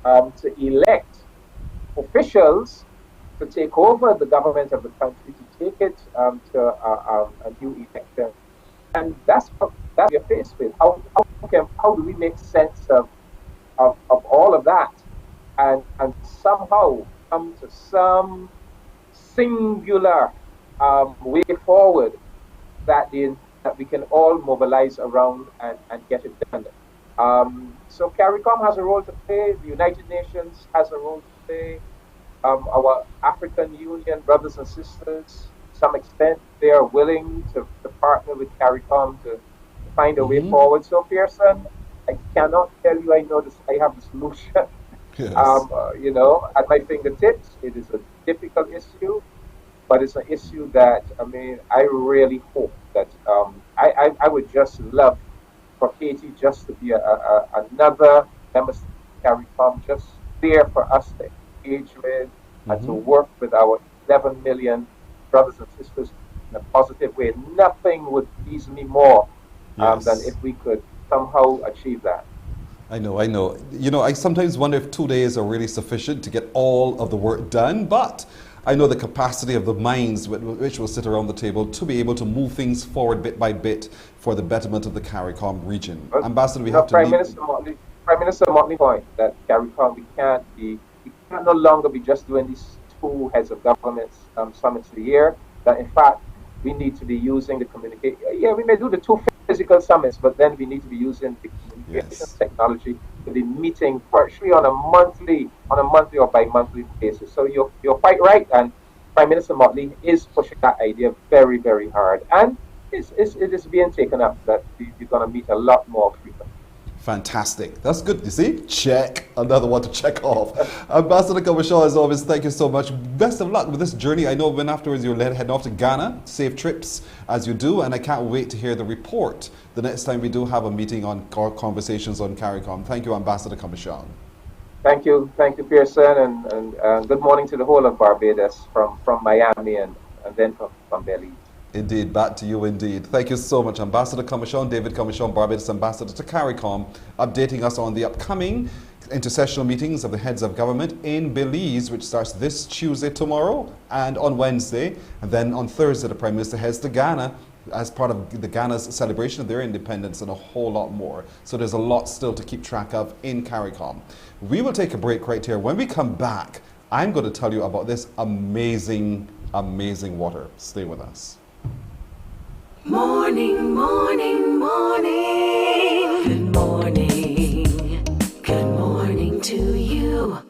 to elect officials to take over the government of the country, to take it to a new election. And that's what we're faced with. How do we make sense of all of that and somehow come to some singular way forward that we can all mobilize around and get it done. So CARICOM has a role to play, the United Nations has a role to play, our African Union brothers and sisters, to some extent, they are willing to partner with CARICOM to find a way forward. So Pearson, I cannot tell you I have the solution, yes. At my fingertips. It is a difficult issue, but it's an issue that, I really hope that I would just love for Haiti just to be another member state of CARICOM, just there for us to engage with and to work with our 11 million brothers and sisters in a positive way. Nothing would please me more than if we could somehow achieve that. I know. I sometimes wonder if 2 days are really sufficient to get all of the work done, but I know the capacity of the minds which will sit around the table to be able to move things forward bit by bit for the betterment of the CARICOM region. Ambassador, we have to... Prime Minister Motley point that CARICOM, we can't no longer be just doing these 2 heads of governments summits a year, that in fact we need to be using the communication. Yeah, we may do the 2 physical summits, but then we need to be using the communication technology to be meeting virtually on a monthly or bi-monthly basis. So you're quite right, and Prime Minister Motley is pushing that idea very, very hard, and it is being taken up that you're going to meet a lot more frequently. Fantastic. That's good. You see? Check. Another one to check off. Ambassador Kamishon, as always, thank you so much. Best of luck with this journey. I know when afterwards you're heading off to Ghana. Safe trips as you do. And I can't wait to hear the report the next time we do have a meeting on conversations on CARICOM. Thank you, Ambassador Kamishon. Thank you, Pearson, and good morning to the whole of Barbados from Miami and then from Belize. Indeed, back to you indeed. Thank you so much, Ambassador Kamishon, David Kamishon, Barbados Ambassador to CARICOM, updating us on the upcoming intersessional meetings of the heads of government in Belize, which starts this Tuesday, tomorrow, and on Wednesday. And then on Thursday, the Prime Minister heads to Ghana as part of the Ghana's celebration of their independence and a whole lot more. So there's a lot still to keep track of in CARICOM. We will take a break right here. When we come back, I'm going to tell you about this amazing, amazing water. Stay with us. Morning, morning, morning. Good morning. Good morning to you.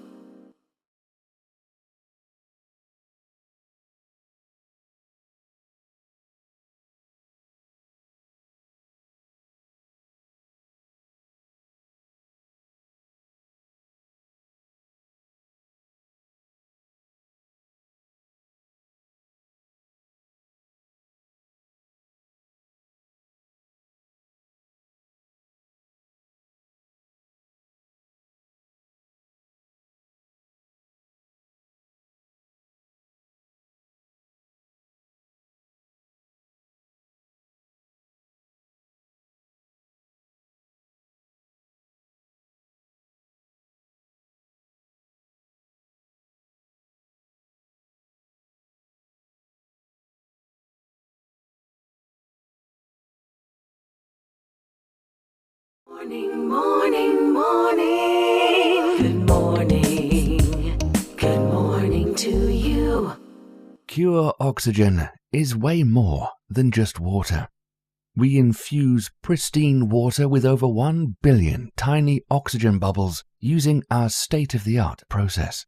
Morning, morning, morning. Good morning. Good morning to you. Pure oxygen is way more than just water. We infuse pristine water with over 1 billion tiny oxygen bubbles using our state-of-the-art process.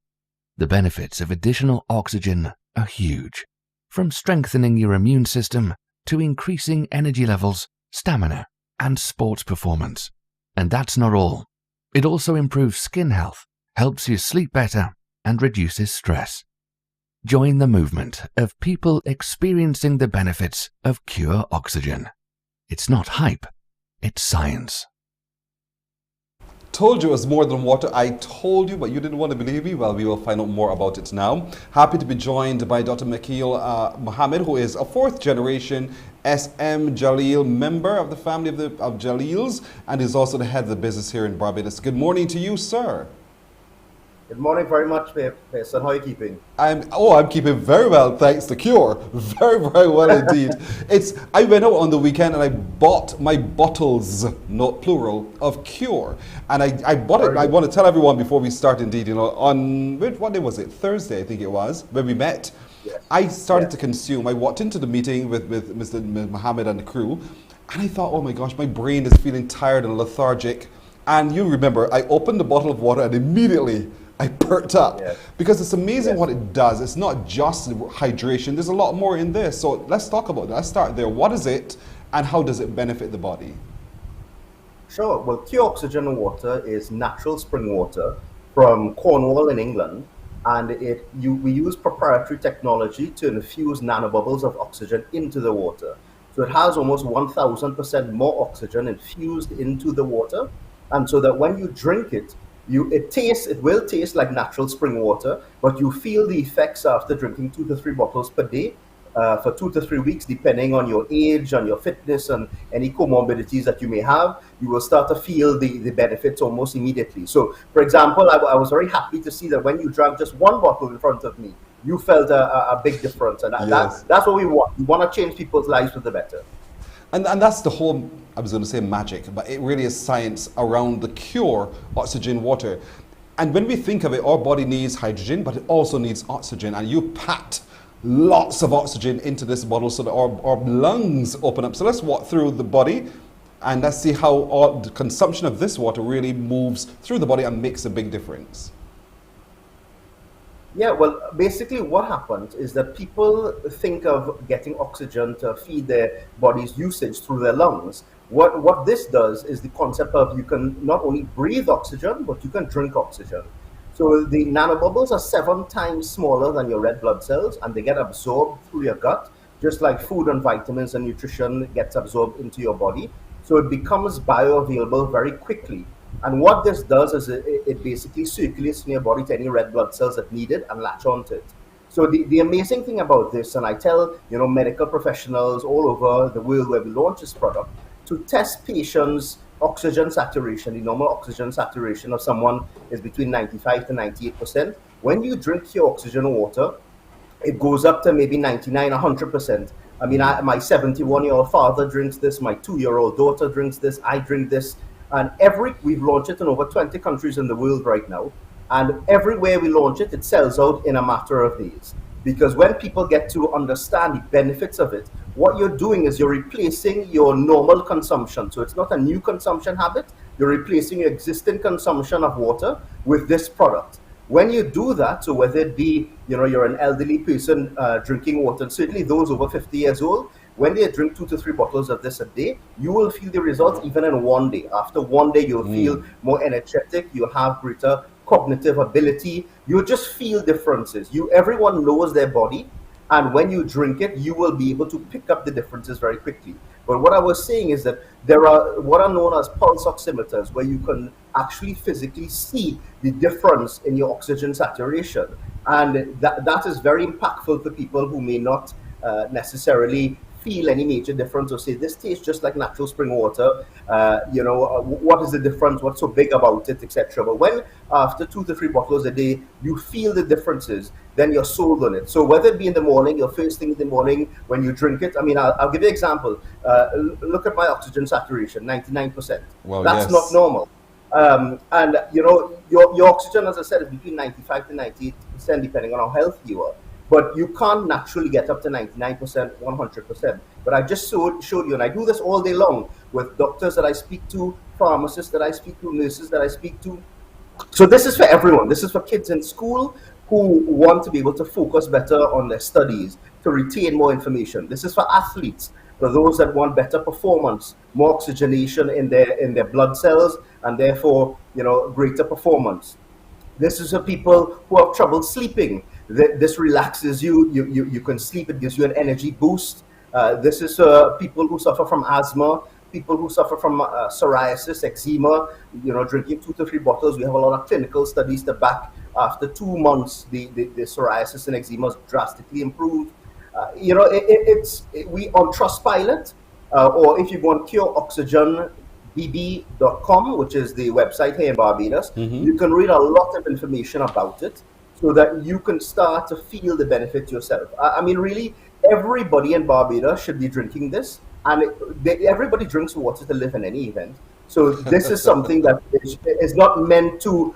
The benefits of additional oxygen are huge, from strengthening your immune system to increasing energy levels, stamina, and sports performance. And that's not all. It also improves skin health, helps you sleep better, and reduces stress. Join the movement of people experiencing the benefits of pure oxygen. It's not hype, it's science. Told you it was more than water. I told you, but you didn't want to believe me. Well, we will find out more about it now. Happy to be joined by Dr. Makil Mohammed, who is a 4th generation SM Jalil member of the family of Jalils, and is also the head of the business here in Barbados. Good morning to you, sir. Good morning very much, Pearson. How are you keeping? I'm keeping very well, thanks to Cure. Very, very well indeed. I went out on the weekend and I bought my bottles, not plural, of Cure. And I bought it. I want to tell everyone before we start indeed, on, what day was it? Thursday, I think it was, when we met. Yes. I started to consume. I walked into the meeting with Mr. Mohammed and the crew, and I thought, oh my gosh, my brain is feeling tired and lethargic. And you remember, I opened the bottle of water and immediately I perked up. Yes. Because it's amazing what it does. It's not just hydration. There's a lot more in this. So let's talk about that. Let's start there. What is it and how does it benefit the body? Sure. Well, Cure Oxygen Water is natural spring water from Cornwall in England. And we use proprietary technology to infuse nanobubbles of oxygen into the water. So it has almost 1,000% more oxygen infused into the water. And so that when you drink it, it will taste like natural spring water, but you feel the effects after drinking 2 to 3 bottles per day for 2 to 3 weeks, depending on your age, on your fitness, and any comorbidities that you may have. You will start to feel the benefits almost immediately. So, for example, I was very happy to see that when you drank just 1 bottle in front of me, you felt a big difference. And that's what we want. We want to change people's lives for the better. And that's the whole, I was going to say magic, but it really is science around the Cure Oxygen Water. And when we think of it, our body needs hydrogen, but it also needs oxygen. And you packed lots of oxygen into this bottle so that our lungs open up. So let's walk through the body and let's see how the consumption of this water really moves through the body and makes a big difference. Yeah, well, basically what happens is that people think of getting oxygen to feed their body's usage through their lungs. What this does is the concept of you can not only breathe oxygen, but you can drink oxygen. So the nanobubbles are 7 times smaller than your red blood cells, and they get absorbed through your gut, just like food and vitamins and nutrition gets absorbed into your body. So it becomes bioavailable very quickly. And what this does is it basically circulates in your body to any red blood cells that need it and latch onto it. So the amazing thing about this, and I tell medical professionals all over the world where we launch this product, to test patients' oxygen saturation. The normal oxygen saturation of someone is between 95 to 98%. When you drink your oxygen wewater, it goes up to maybe 99, 100%. I mean, my 71-year-old father drinks this, my 2-year-old daughter drinks this, I drink this. And we've launched it in over 20 countries in the world right now. And everywhere we launch it, it sells out in a matter of days. Because when people get to understand the benefits of it, what you're doing is you're replacing your normal consumption. So it's not a new consumption habit. You're replacing your existing consumption of water with this product. When you do that, so whether it be, you're an elderly person drinking water, and certainly those over 50 years old, when they drink 2 to 3 bottles of this a day, you will feel the results even in 1 day. After 1 day, you'll feel more energetic, you'll have greater cognitive ability, you'll just feel differences. Everyone knows their body, and when you drink it, you will be able to pick up the differences very quickly. But what I was saying is that there are what are known as pulse oximeters, where you can actually physically see the difference in your oxygen saturation. And that is very impactful for people who may not necessarily feel any major difference or say this tastes just like natural spring water, what is the difference, what's so big about it, etc. But when after 2 to 3 bottles a day you feel the differences, then you're sold on it. So whether it be in the morning, your first thing in the morning when you drink it, I mean, I'll give you an example. Look at my oxygen saturation, 99%. Well, that's not normal. And your oxygen, as I said, is between 95 to 98%, depending on how healthy you are. But you can't naturally get up to 99%, 100%. But I just showed you, and I do this all day long with doctors that I speak to, pharmacists that I speak to, nurses that I speak to. So this is for everyone. This is for kids in school who want to be able to focus better on their studies, to retain more information. This is for athletes, for those that want better performance, more oxygenation in their blood cells, and therefore, greater performance. This is for people who have trouble sleeping. This relaxes you. You can sleep. It gives you an energy boost. This is people who suffer from asthma, people who suffer from psoriasis, eczema. Drinking 2 to 3 bottles. We have a lot of clinical studies to back. After 2 months, the psoriasis and eczema is drastically improved. We on Trustpilot, or if you go on cureoxygen.com, bb.com, which is the website here in Barbados. You can read a lot of information about it so that you can start to feel the benefit yourself. I mean, really, everybody in Barbados should be drinking this, and everybody drinks water to live in any event. So this is something that is not meant to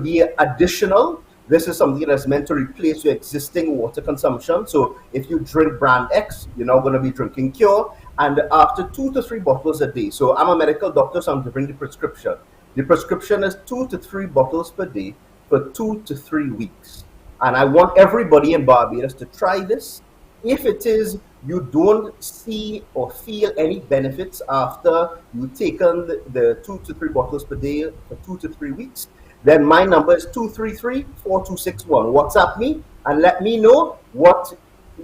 be additional. This is something that's meant to replace your existing water consumption. So if you drink brand X, you're now going to be drinking Cure, and after 2 to 3 bottles a day. So I'm a medical doctor, so I'm giving the prescription. The prescription is 2 to 3 bottles per day for 2 to 3 weeks. And I want everybody in Barbados to try this. If it is you don't see or feel any benefits after you've taken the 2 to 3 bottles per day for 2 to 3 weeks, then my number is 233-4261. WhatsApp me and let me know what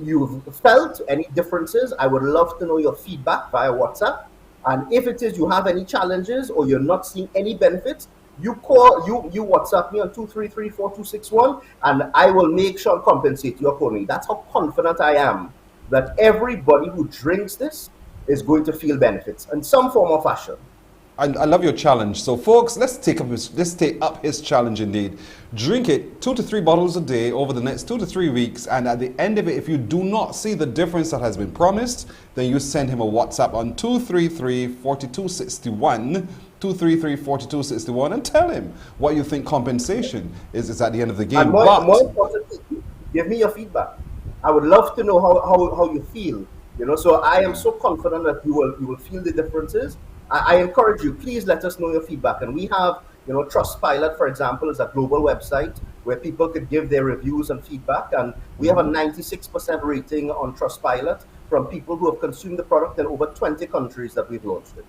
you've felt, any differences. I would love to know your feedback via WhatsApp. And if it is you have any challenges or you're not seeing any benefits, you WhatsApp me on 233-4261, and I will make sure and compensate you accordingly. That's how confident I am that everybody who drinks this is going to feel benefits in some form or fashion. I love your challenge. So, folks, let's take up his challenge indeed. Drink it 2 to 3 bottles a day over the next 2 to 3 weeks, and at the end of it, if you do not see the difference that has been promised, then you send him a WhatsApp on 233-4261, 233-4261, and tell him what you think compensation is at the end of the game. And more importantly, give me your feedback. I would love to know how you feel. You know, so I am so confident that you will feel the differences. I encourage you, please let us know your feedback. And we have, you know, Trustpilot, for example, is a global website where people could give their reviews and feedback. And we have a 96% rating on Trustpilot from people who have consumed the product in over 20 countries that we've launched it.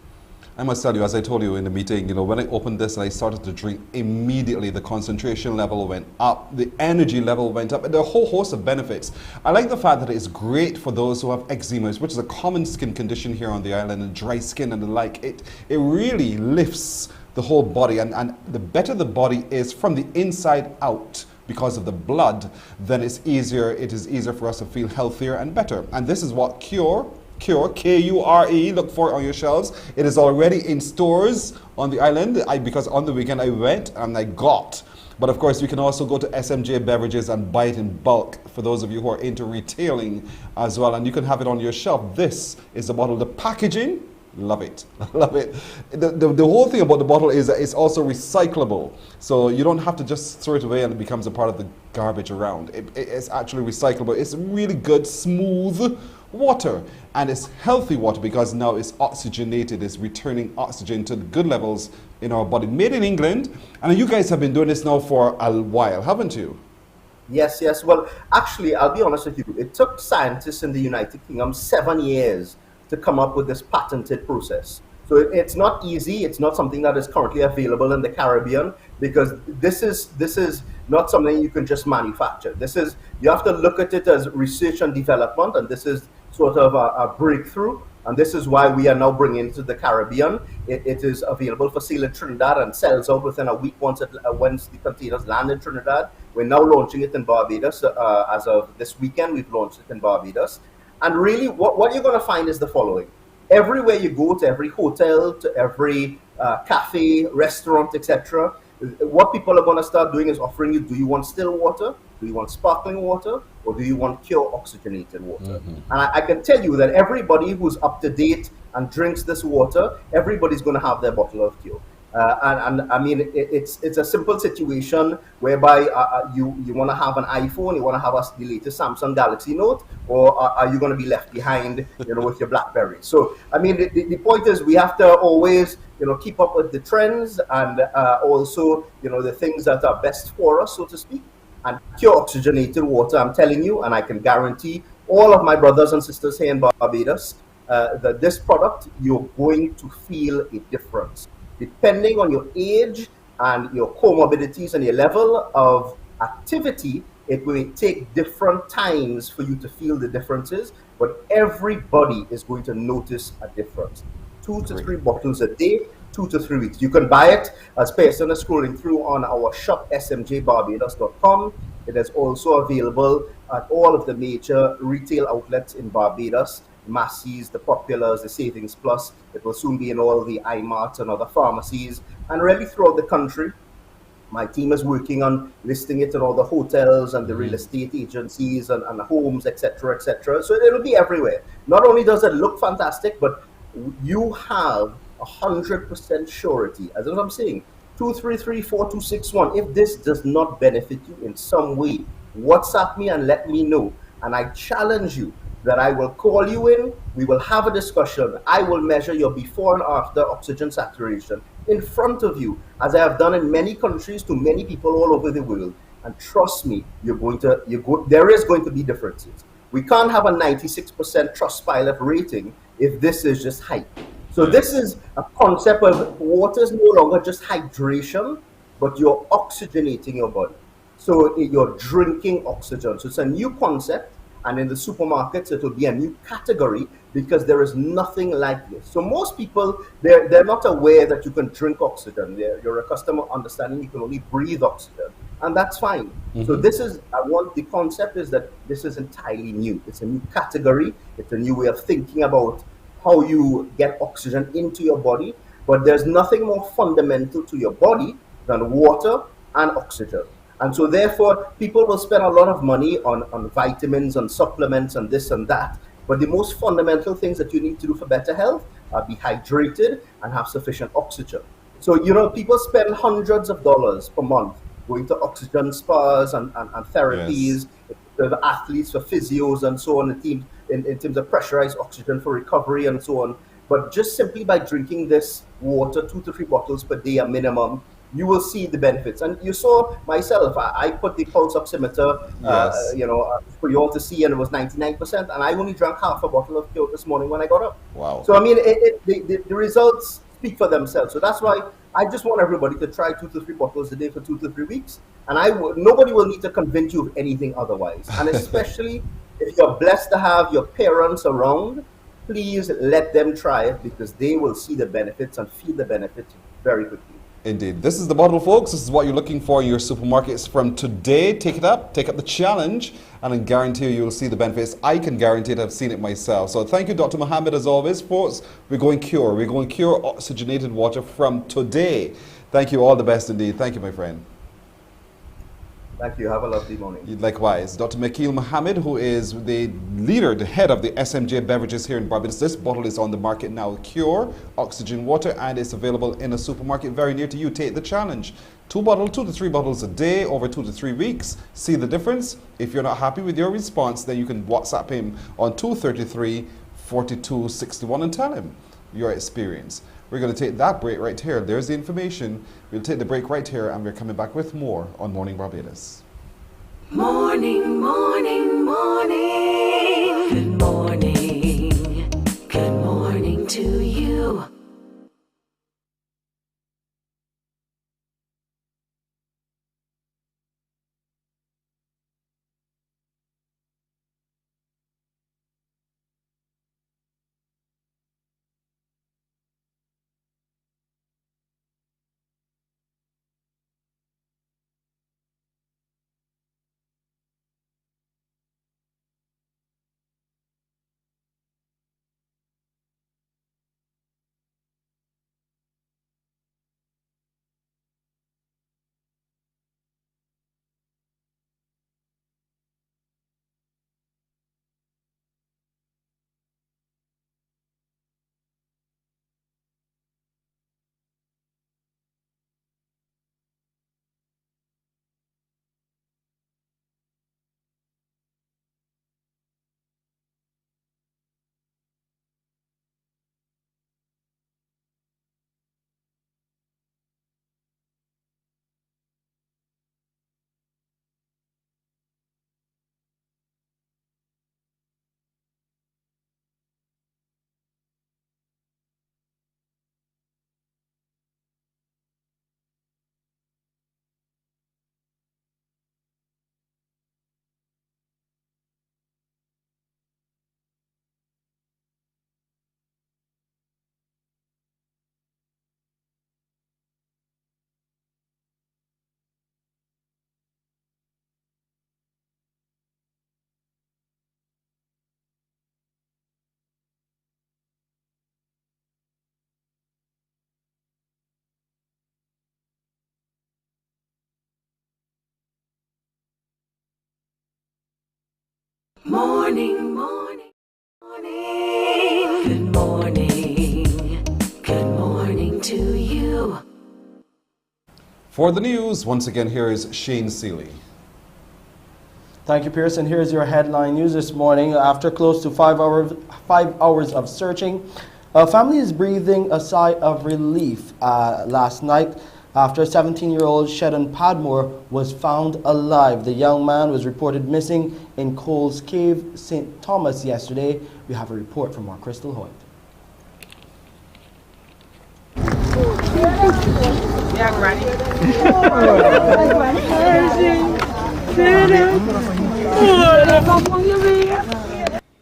I must tell you, as I told you in the meeting, you know, when I opened this and I started to drink, immediately the concentration level went up, the energy level went up, and there are a whole host of benefits. I like the fact that it's great for those who have eczema, which is a common skin condition here on the island, and dry skin and the like. It really lifts the whole body, and the better the body is from the inside out, because of the blood, then it is easier for us to feel healthier and better. And this is what Cure, K-U-R-E, look for it on your shelves. It is already in stores on the island, because on the weekend I went and I got. But of course, you can also go to SMJ Beverages and buy it in bulk for those of you who are into retailing as well. And you can have it on your shelf. This is the bottle. The packaging, love it. Love it. The whole thing about the bottle is that it's also recyclable. So you don't have to just throw it away and it becomes a part of the garbage around. It's actually recyclable. It's really good, smooth water, and it's healthy water because now it's oxygenated. It's returning oxygen to the good levels in our body. Made in England, and you guys have been doing this now for a while, haven't you? Yes. Well, actually, I'll be honest with you. It took scientists in the United Kingdom 7 years to come up with this patented process. So it's not easy. It's not something that is currently available in the Caribbean, because this is not something you can just manufacture. You have to look at it as research and development, and this is sort of a breakthrough. And this is why we are now bringing it to the Caribbean. It is available for sale in Trinidad and sells out within a week once the containers land in Trinidad. We're now launching it in Barbados. As of this weekend, we've launched it in Barbados. And really, what you're going to find is the following. Everywhere you go, to every hotel, to every cafe, restaurant, etc., what people are going to start doing is offering you, do you want still water? Do you want sparkling water? Or do you want pure oxygenated water? And I can tell you that everybody who's up to date and drinks this water, everybody's going to have their bottle of Cure. And I mean, it's a simple situation whereby you want to have an iPhone, you want to have the latest Samsung Galaxy Note, or are you going to be left behind, with your BlackBerry? So, I mean, the point is we have to always, keep up with the trends and also, the things that are best for us, so to speak. And pure oxygenated water, I'm telling you, and I can guarantee all of my brothers and sisters here in Barbados that this product, you're going to feel a difference. Depending on your age and your comorbidities and your level of activity, it will take different times for you to feel the differences, but everybody is going to notice a difference. 2 to 3 bottles a day, 2 to 3 weeks. You can buy it, as person is scrolling through, on our shop, smjbarbados.com. It is also available at all of the major retail outlets in Barbados. Macy's, the Populars, the Savings Plus. It will soon be in all the iMarts and other pharmacies, and really throughout the country. My team is working on listing it in all the hotels and the real estate agencies and homes, etc., etc. So it'll be everywhere. Not only does it look fantastic, but you have 100% surety. As I'm saying, 233-4261. If this does not benefit you in some way, WhatsApp me and let me know. And I challenge you that I will call you in, we will have a discussion, I will measure your before and after oxygen saturation in front of you, as I have done in many countries to many people all over the world. And trust me, there is going to be differences. We can't have a 96% Trustpilot rating if this is just hype. So this is a concept of water is no longer just hydration, but you're oxygenating your body. So you're drinking oxygen. So it's a new concept. And in the supermarkets, it will be a new category because there is nothing like this. So most people, they're not aware that you can drink oxygen. You're accustomed to understanding you can only breathe oxygen, and that's fine. So this is, the concept is that this is entirely new. It's a new category. It's a new way of thinking about how you get oxygen into your body. But there's nothing more fundamental to your body than water and oxygen. And so therefore, people will spend a lot of money on vitamins and supplements and this and that. But the most fundamental things that you need to do for better health are be hydrated and have sufficient oxygen. So, people spend hundreds of dollars per month going to oxygen spas and therapies, the athletes for physios and so on, in terms of pressurized oxygen for recovery and so on. But just simply by drinking this water, 2 to 3 bottles per day, a minimum, you will see the benefits. And you saw myself, I put the pulse oximeter, for you all to see, and it was 99%. And I only drank half a bottle of pure this morning when I got up. Wow. So, the results speak for themselves. So that's why I just want everybody to try 2 to 3 bottles a day for 2 to 3 weeks. And nobody will need to convince you of anything otherwise. And especially if you're blessed to have your parents around, please let them try it because they will see the benefits and feel the benefits very quickly. Indeed. This is the bottle, folks. This is what you're looking for in your supermarkets from today. Take it up, take up the challenge, and I guarantee you will see the benefits. I can guarantee it. I've seen it myself. So thank you, Dr. Mohammed, as always. Folks, we're going Cure. We're going Cure oxygenated water from today. Thank you. All the best indeed. Thank you, my friend. Thank you. Have a lovely morning. Likewise. Dr. Makil Mohammed, who is the leader, the head of the SMJ Beverages here in Barbados. This bottle is on the market now, Cure Oxygen Water, and it's available in a supermarket very near to you. Take the challenge. 2 to 3 bottles a day over 2 to 3 weeks. See the difference? If you're not happy with your response, then you can WhatsApp him on 233-4261 and tell him your experience. We're going to take that break right here. There's the information. We'll take the break right here, and we're coming back with more on Morning Barbados. Morning, morning, morning. Good morning. Good morning to you. Morning, morning, morning. Good morning. Good morning to you. For the news, once again, here is Shane Seeley. Thank you, Pearson. Here's your headline news this morning. After close to 5 hours of searching, a family is breathing a sigh of relief last night after 17-year-old Sheldon Padmore was found alive. The young man was reported missing in Coles Cave, St. Thomas yesterday. We have a report from our Crystal Hoyt. Yeah, Granny.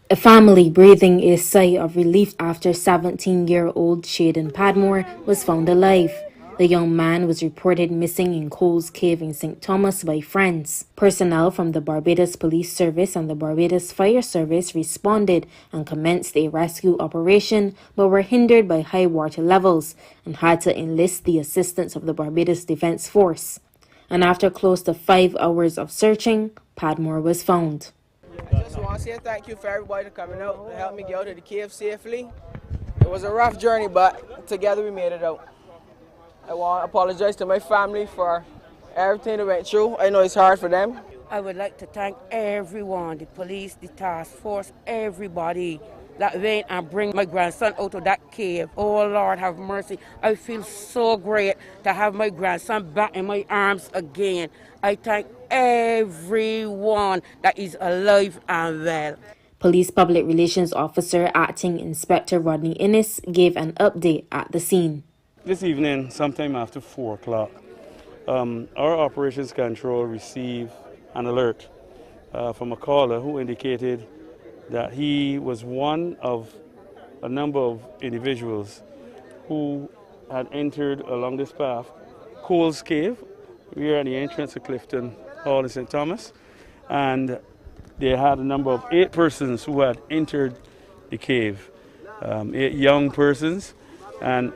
A family breathing a sigh of relief after 17-year-old Sheldon Padmore was found alive. The young man was reported missing in Coles Cave in St. Thomas by friends. Personnel from the Barbados Police Service and the Barbados Fire Service responded and commenced a rescue operation, but were hindered by high water levels and had to enlist the assistance of the Barbados Defence Force. And after close to 5 hours of searching, Padmore was found. I just want to say thank you for everybody coming out to help me get out of the cave safely. It was a rough journey, but together we made it out. I want to apologize to my family for everything they went through. I know it's hard for them. I would like to thank everyone, the police, the task force, everybody that went and bring my grandson out of that cave. Oh, Lord, have mercy. I feel so great to have my grandson back in my arms again. I thank everyone that is alive and well. Police Public Relations Officer Acting Inspector Rodney Innes gave an update at the scene. This evening, sometime after 4 o'clock, our operations control received an alert from a caller who indicated that he was one of a number of individuals who had entered along this path, Coles Cave. We are at the entrance of Clifton Hall in St. Thomas, and they had a number of 8 persons who had entered the cave, 8 young persons, and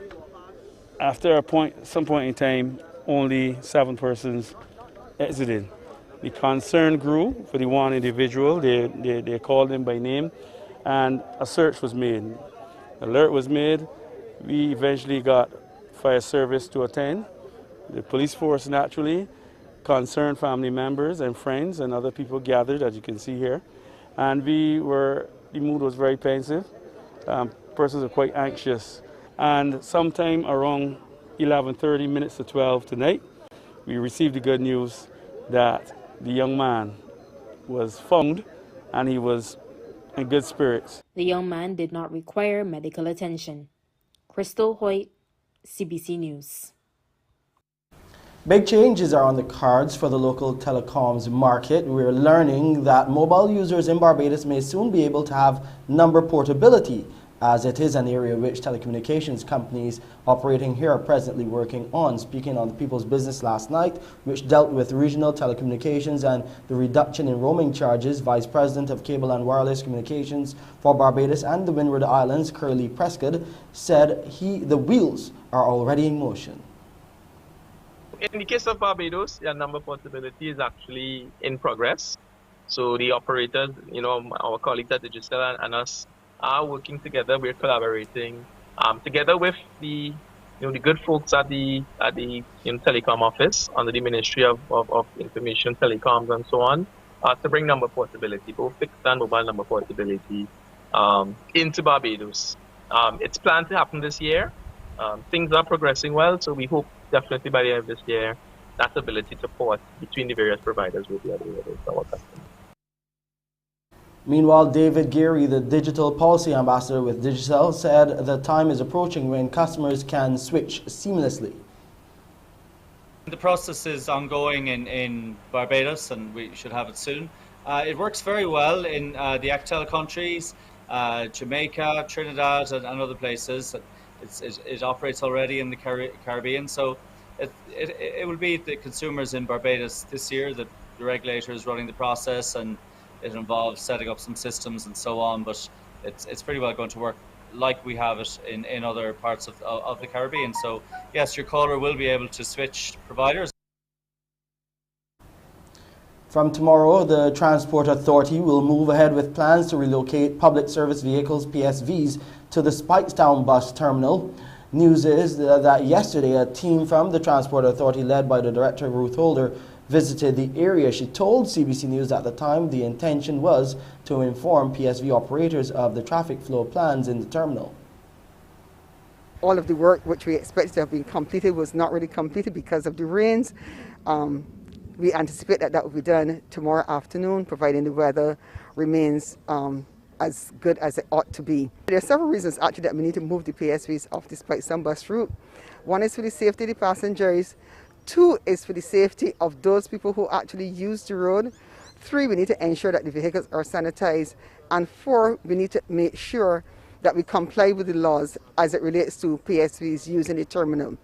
after some point in time, only 7 persons exited. The concern grew for the one individual. They called him by name, and a search was made. Alert was made. We eventually got fire service to attend, the police force naturally, concerned family members and friends and other people gathered, as you can see here. And the mood was very pensive. Persons were quite anxious. And sometime around 11:30 minutes to 12 tonight, we received the good news that the young man was found and he was in good spirits. The young man did not require medical attention. Crystal Hoyt, CBC News. Big changes are on the cards for the local telecoms market. We're learning that mobile users in Barbados may soon be able to have number portability, as it is an area which telecommunications companies operating here are presently working on. Speaking on the People's Business last night, which dealt with regional telecommunications and the reduction in roaming charges, Vice President of Cable and Wireless Communications for Barbados and the Windward Islands, Curly Prescott, said the wheels are already in motion. In the case of Barbados, the number portability is actually in progress. So the operators, our colleagues at Digital and us are working together. We're collaborating together with the good folks at the Telecom office under the Ministry of Information, Telecoms, and so on, to bring number portability, both fixed and mobile number portability, into Barbados. It's planned to happen this year. Things are progressing well, so we hope definitely by the end of this year that ability to port between the various providers will be available to our customers. Meanwhile, David Geary, the Digital Policy Ambassador with Digicel, said the time is approaching when customers can switch seamlessly. The process is ongoing in Barbados, and we should have it soon. It works very well in the Actel countries, Jamaica, Trinidad, and other places. It operates already in the Caribbean, so it will be the consumers in Barbados this year that the regulator is running the process, and it involves setting up some systems and so on, but it's pretty well going to work like we have it in other parts of the Caribbean. So yes, your caller will be able to switch providers. From tomorrow, the Transport Authority will move ahead with plans to relocate public service vehicles, PSVs, to the Speightstown bus terminal. News is that yesterday a team from the Transport Authority led by the Director Ruth Holder visited the area. She told CBC News at the time the intention was to inform PSV operators of the traffic flow plans in the terminal. All of the work which we expected to have been completed was not really completed because of the rains. We anticipate that will be done tomorrow afternoon, providing the weather remains as good as it ought to be. There are several reasons actually that we need to move the PSVs off the Speightstown bus route. One is for the safety of the passengers. Two is for the safety of those people who actually use the road. Three, we need to ensure that the vehicles are sanitized. And four, we need to make sure that we comply with the laws as it relates to PSVs using the terminal.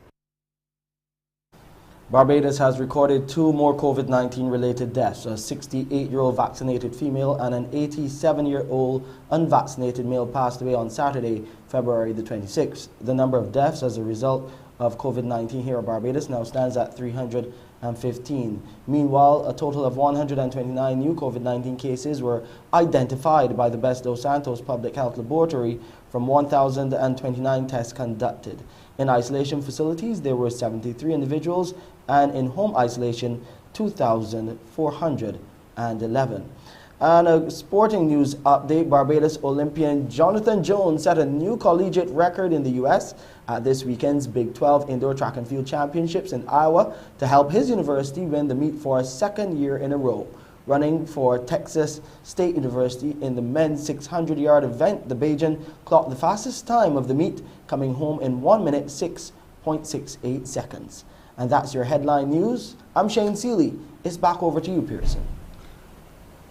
Barbados has recorded 2 more COVID-19 related deaths. A 68-year-old vaccinated female and an 87-year-old unvaccinated male passed away on Saturday, February the 26th. The number of deaths as a result of COVID-19 here at Barbados now stands at 315. Meanwhile, a total of 129 new COVID-19 cases were identified by the Best dos Santos Public Health Laboratory from 1,029 tests conducted. In isolation facilities, there were 73 individuals, and in home isolation, 2,411. And a sporting news update, Barbados Olympian Jonathan Jones set a new collegiate record in the U.S. at this weekend's Big 12 Indoor Track and Field Championships in Iowa to help his university win the meet for a second year in a row. Running for Texas State University in the men's 600-yard event, the Bajan clocked the fastest time of the meet, coming home in 1 minute 6.68 seconds. And that's your headline news. I'm Shane Seeley. It's back over to you, Pearson.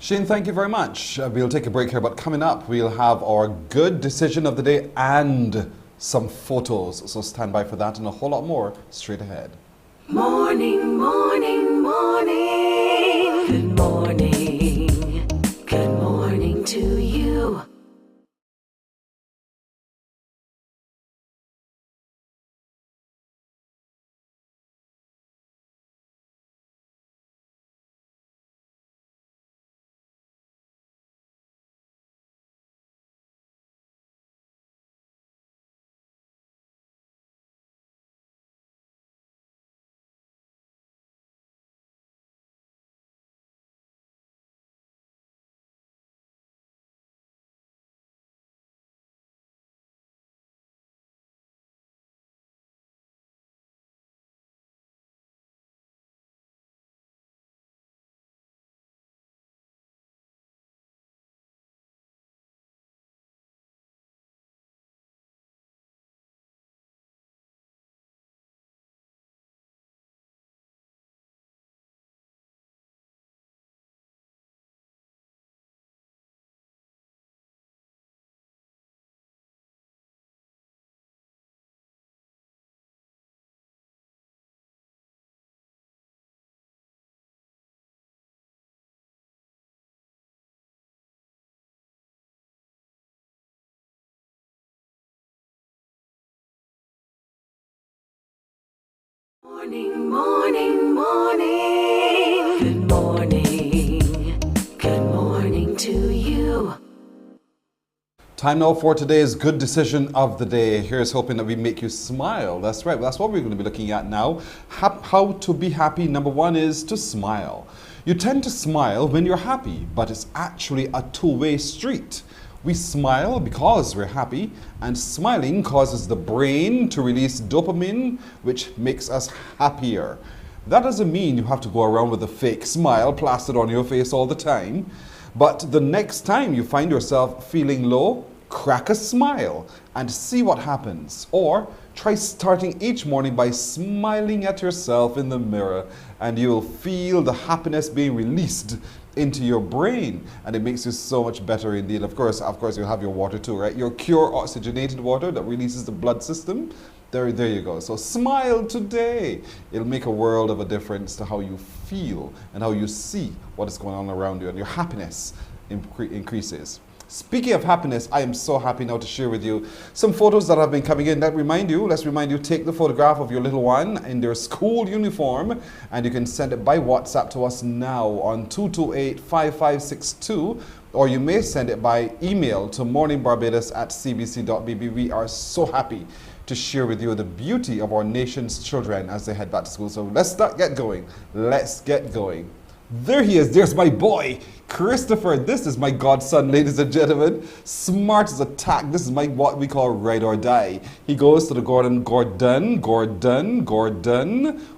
Shane, thank you very much. We'll take a break here, but coming up, we'll have our good decision of the day and some photos. So stand by for that and a whole lot more straight ahead. Morning, morning, morning. Good morning. Good morning to you. Morning, morning, morning. Good morning. Good morning to you. Time now for today's good decision of the day. Here's hoping that we make you smile. That's right. That's what we're going to be looking at now. How to be happy. Number one is to smile. You tend to smile when you're happy, but it's actually a two-way street. We smile because we're happy, and smiling causes the brain to release dopamine, which makes us happier. That doesn't mean you have to go around with a fake smile plastered on your face all the time, but the next time you find yourself feeling low, crack a smile and see what happens. Or try starting each morning by smiling at yourself in the mirror, and you'll feel the happiness being released into your brain, and it makes you so much better indeed. Of course you'll have your water too, right? Your pure oxygenated water that releases the blood system. There you go. So smile today. It'll make a world of a difference to how you feel and how you see what is going on around you, and your happiness increases. Speaking of happiness, I am so happy now to share with you some photos that have been coming in. Let's remind you, take the photograph of your little one in their school uniform, and you can send it by WhatsApp to us now on 228-5562, or you may send it by email to morninbarbados@cbc.bb. We are so happy to share with you the beauty of our nation's children as they head back to school. So let's get going. Let's get going. There he is. There's my boy, Christopher. This is my godson, ladies and gentlemen. Smart as a tack. This is what we call ride or die. He goes to the Gordon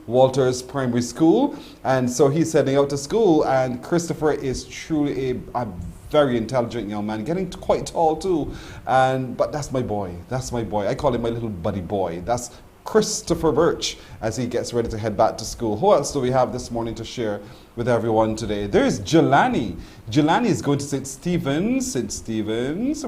Walters Primary School. And so he's heading out to school. And Christopher is truly a very intelligent young man, getting quite tall too. But that's my boy. That's my boy. I call him my little buddy boy. That's Christopher Birch as he gets ready to head back to school. Who else do we have this morning to share with everyone today? There's Jelani. Jelani is going to St. Stephen's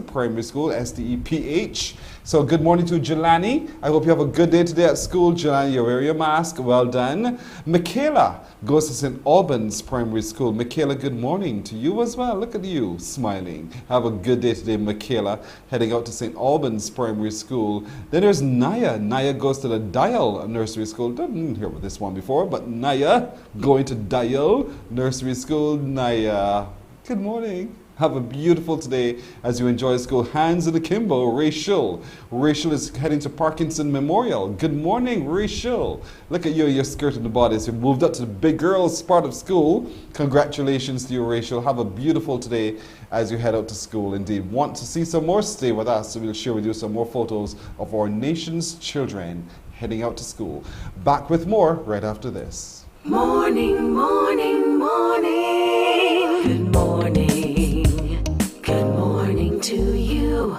Primary School, STEPH. So good morning to Jelani. I hope you have a good day today at school. Jelani, you're wearing your mask. Well done. Michaela goes to St. Albans Primary School. Michaela, good morning to you as well. Look at you smiling. Have a good day today, Michaela, heading out to St. Albans Primary School. Then there's Naya. Naya goes to the Dial Nursery School. Didn't hear about this one before, but Naya going to Dial Nursery School. Naya, good morning. Have a beautiful today as you enjoy school. Hands in akimbo, Rachel. Rachel is heading to Parkinson Memorial. Good morning, Rachel. Look at you, your skirt and the bodice. You've moved up to the big girls part of school. Congratulations to you, Rachel. Have a beautiful today as you head out to school. Indeed, want to see some more? Stay with us. So we'll share with you some more photos of our nation's children heading out to school. Back with more right after this. Morning, morning, morning. Good morning. Good morning to you.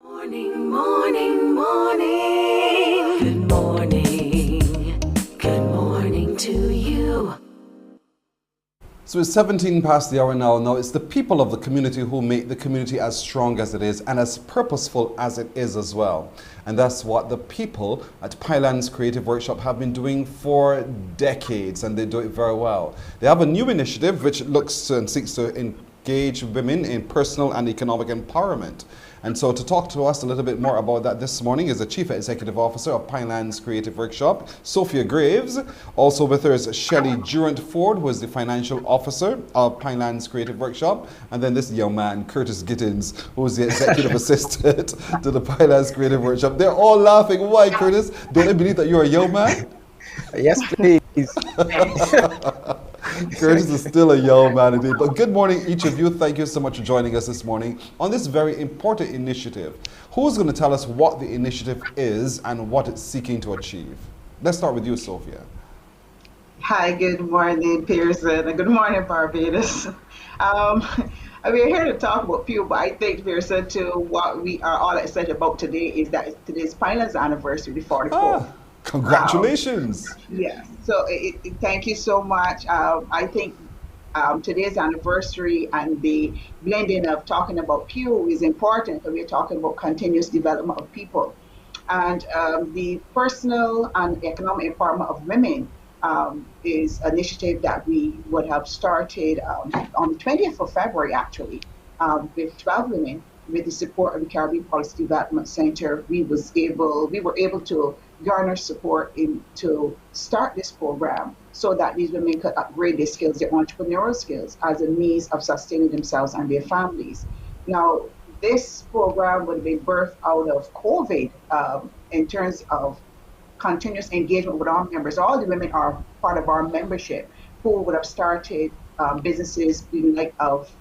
Morning, morning, morning. Good morning. Good morning to you. So it's 17 past the hour now. Now it's the people of the community who make the community as strong as it is and as purposeful as it is as well. And that's what the people at Pyland's Creative Workshop have been doing for decades, and they do it very well. They have a new initiative which looks and seeks to engage women in personal and economic empowerment. And so to talk to us a little bit more about that this morning is the Chief Executive Officer of Pyland's Creative Workshop, Sophia Graves. Also with her is Shelley Durant-Ford, who is the Financial Officer of Pyland's Creative Workshop. And then this young man, Curtis Gittins, who is the Executive Assistant to the Pyland's Creative Workshop. They're all laughing. Why, Curtis? Don't they believe that you're a young man? Yes, please. Curtis is still a young man indeed. But good morning, each of you. Thank you so much for joining us this morning on this very important initiative. Who's going to tell us what the initiative is and what it's seeking to achieve? Let's start with you, Sophia. Hi, good morning, Pearson, and good morning, Barbados. We're here to talk about fuel, but I think, Pearson, to what we are all excited about today is that today's Pyland's anniversary, the 44th. Congratulations. Yes, so thank you so much. I think today's anniversary and the blending of talking about fuel is important because we're talking about continuous development of people. And the personal and economic empowerment of women is an initiative that we would have started on the 20th of February, actually, with 12 women. With the support of the Caribbean Policy Development Center, we were able to garner support to start this program so that these women could upgrade their skills, their entrepreneurial skills, as a means of sustaining themselves and their families. Now, this program would be birthed out of COVID in terms of continuous engagement with our members. All the women are part of our membership who would have started businesses in light of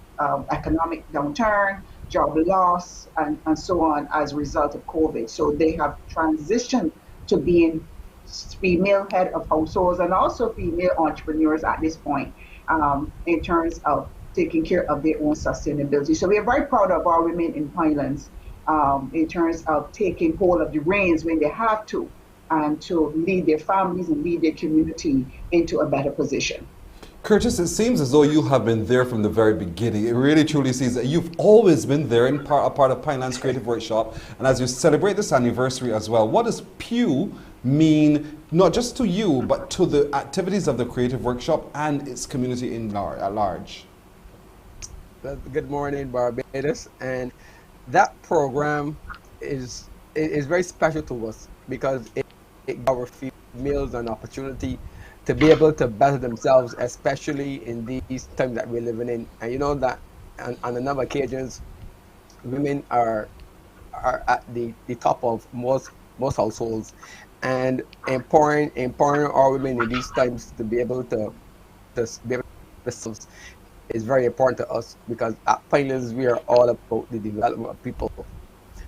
economic downturn, job loss, and so on as a result of COVID. So they have transitioned to being female head of households and also female entrepreneurs at this point in terms of taking care of their own sustainability. So we are very proud of our women in Highlands in terms of taking hold of the reins when they have to, and to lead their families and lead their community into a better position. Curtis, it seems as though you have been there from the very beginning. It really truly seems that you've always been there in a part of Pinelands Creative Workshop. And as you celebrate this anniversary as well, what does Pew mean, not just to you, but to the activities of the Creative Workshop and its community at large? Good morning, Barbados. And that program is very special to us because it gives our females an opportunity to be able to better themselves, especially in these times that we're living in. And you know that on a number of occasions, women are at the top of most households, and empowering our women in these times to be able to be able to themselves is very important to us, because at Pinelands we are all about the development of people.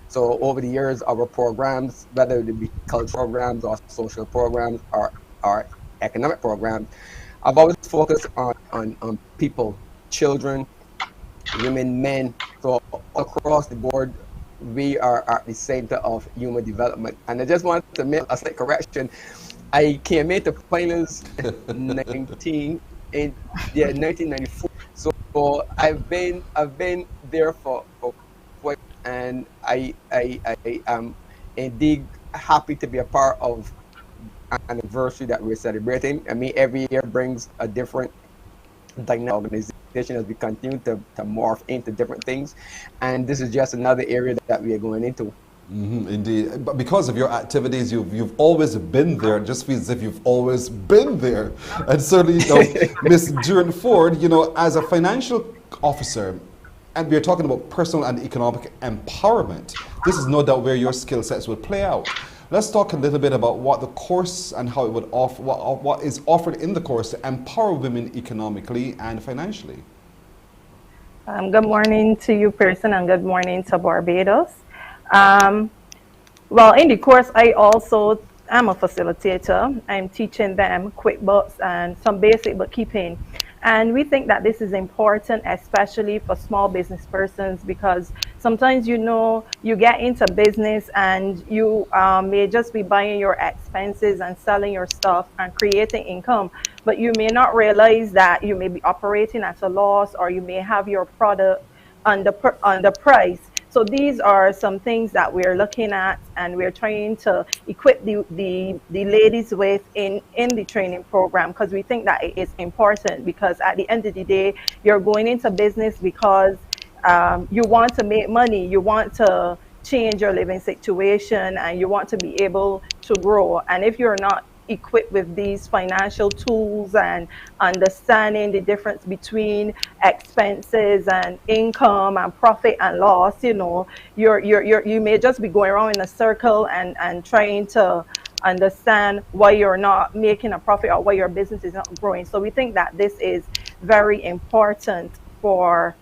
So over the years, our programs, whether they be cultural programs or social programs or economic programs, I've always focused on people, children, women, men. So across the board, we are at the center of human development. And I just wanted to make a slight correction. I came into Pinelands in 1994. So I've been there for quite, and I am indeed happy to be a part of an anniversary that we're celebrating. I mean, every year brings a different dynamic organization as we continue to morph into different things, and this is just another area that we are going into. Indeed, but because of your activities, you've always been there. It just feels as if you've always been there. And certainly, Miss Duran Ford, as a financial officer, and we're talking about personal and economic empowerment, this is no doubt where your skill sets would play out. Let's talk a little bit about what the course and how it would offer, what is offered in the course to empower women economically and financially. Good morning to you, Pearson, and good morning to Barbados. Well, in the course, I also am a facilitator. I'm teaching them QuickBooks and some basic bookkeeping. And we think that this is important, especially for small business persons, because sometimes, you get into business and you may just be buying your expenses and selling your stuff and creating income, but you may not realize that you may be operating at a loss, or you may have your product underpriced. So these are some things that we're looking at, and we're trying to equip the ladies with in the training program, because we think that it is important, because at the end of the day, you're going into business because you want to make money, you want to change your living situation, and you want to be able to grow. And if you're not equipped with these financial tools and understanding the difference between expenses and income and profit and loss, you may just be going around in a circle and trying to understand why you're not making a profit or why your business is not growing. So we think that this is very important for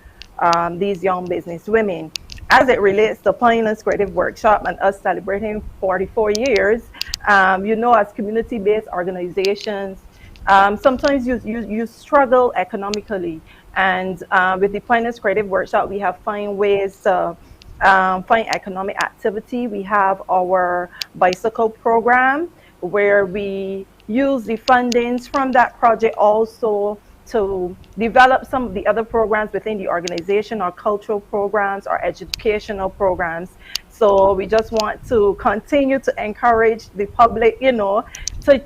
these young business women. As it relates to Pinelands Creative Workshop and us celebrating 44 years, as community-based organizations, sometimes you struggle economically. And with the Pinelands Creative Workshop, we have find ways to find economic activity. We have our bicycle program, where we use the fundings from that project also to develop some of the other programs within the organization, or cultural programs or educational programs. So we just want to continue to encourage the public, you know, to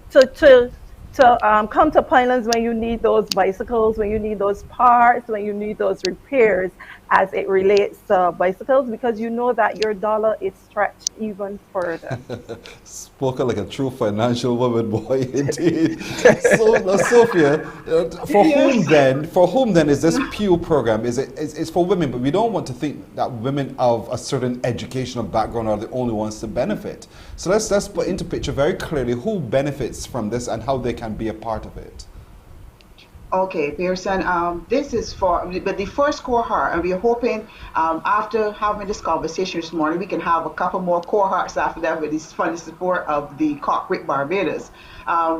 come to Pinelands when you need those bicycles, when you need those parts, when you need those repairs as it relates to bicycles, because you know that your dollar is stretched even further. Spoken like a true financial woman, boy, indeed. So, now, Sophia, for whom then is this PU program? It's for women, but we don't want to think that women of a certain educational background are the only ones to benefit. So let's put into picture very clearly who benefits from this and how they can be a part of it. Okay, Pearson, this is for the first cohort, and we're hoping after having this conversation this morning, we can have a couple more cohorts after that with this funding support of the Corporate Barbados.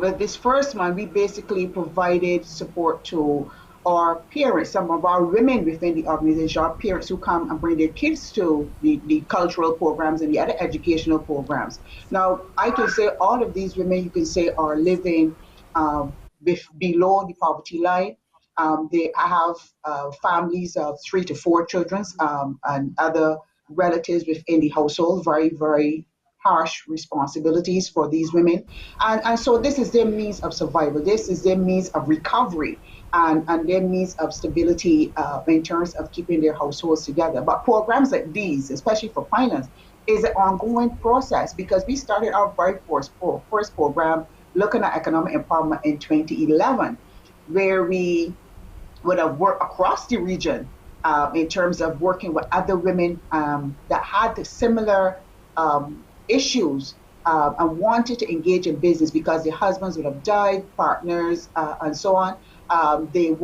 With this first one, we basically provided support to our parents, some of our women within the organization, our parents who come and bring their kids to the cultural programs and the other educational programs. Now, I can say all of these women, you can say, are living below the poverty line. They have families of 3 to 4 children and other relatives within the household, very, very harsh responsibilities for these women. And so this is their means of survival. This is their means of recovery and their means of stability in terms of keeping their households together. But programs like these, especially for Pinelands, is an ongoing process because we started our very first program looking at economic empowerment in 2011, where we would have worked across the region in terms of working with other women that had the similar issues and wanted to engage in business because their husbands would have died, partners, and so on. They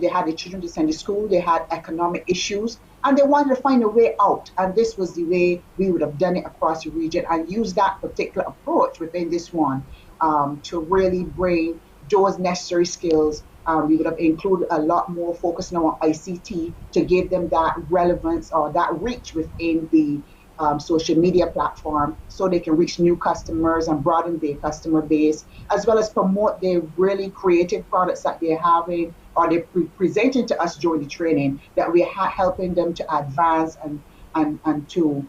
had their children to send to school, they had economic issues, and they wanted to find a way out. And this was the way we would have done it across the region and use that particular approach within this one. To really bring those necessary skills. We would have included a lot more focus now on ICT to give them that relevance or that reach within the social media platform so they can reach new customers and broaden their customer base, as well as promote their really creative products that they're having or they're presenting to us during the training, that we're helping them to advance and to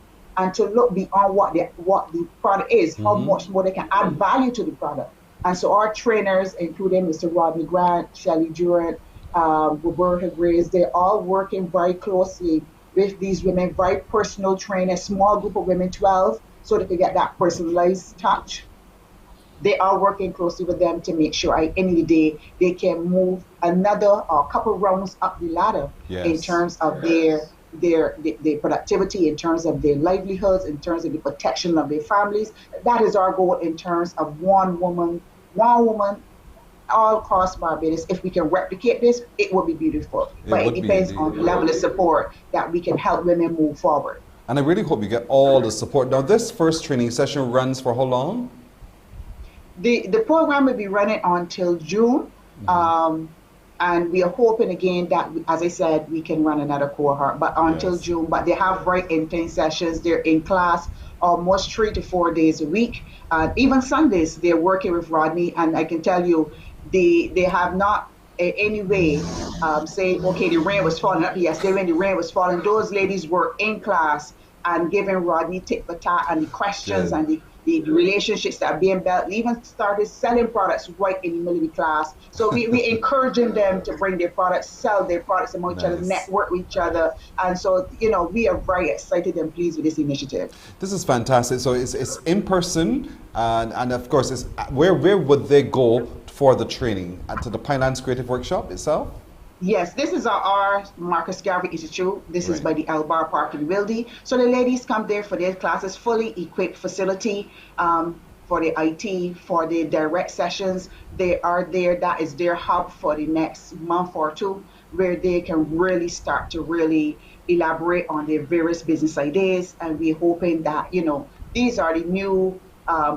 look beyond what the product is, how much more they can add value to the product. And so our trainers, including Mr. Rodney Grant, Shelley Durant, Roberta Grace, they're all working very closely with these women, very personal training, small group of women, 12, so they can get that personalized touch. They are working closely with them to make sure at the end of the day, they can move another or couple rounds up the ladder in terms of their productivity, in terms of their livelihoods, in terms of the protection of their families. That is our goal in terms of one woman all across Barbados. If we can replicate this, it will be beautiful. But it depends on the level of support that we can help women move forward. And I really hope you get all the support. Now, this first training session runs for how long? The program will be running until June. And we are hoping again that, as I said, we can run another cohort, but until June. But they have very intense sessions. They're in class almost 3 to 4 days a week. Even Sundays, they're working with Rodney. And I can tell you, they have not in any way say, okay, the rain was falling up. Yes, when the rain was falling, those ladies were in class and giving Rodney tit for tat and the questions and the relationships that are being built. We even started selling products right in the middle of the class. So we're encouraging them to bring their products, sell their products among each other, network with each other. And so, we are very excited and pleased with this initiative. This is fantastic. So it's in person, and of course, where would they go for the training? To the Pinelands Creative Workshop itself? Yes, this is our Marcus Garvey Institute. This is by the Elbar Park in Wildy. So the ladies come there for their classes, fully equipped facility for the IT, for the direct sessions. They are there. That is their hub for the next month or two, where they can really start to really elaborate on their various business ideas. And we're hoping that, these are the new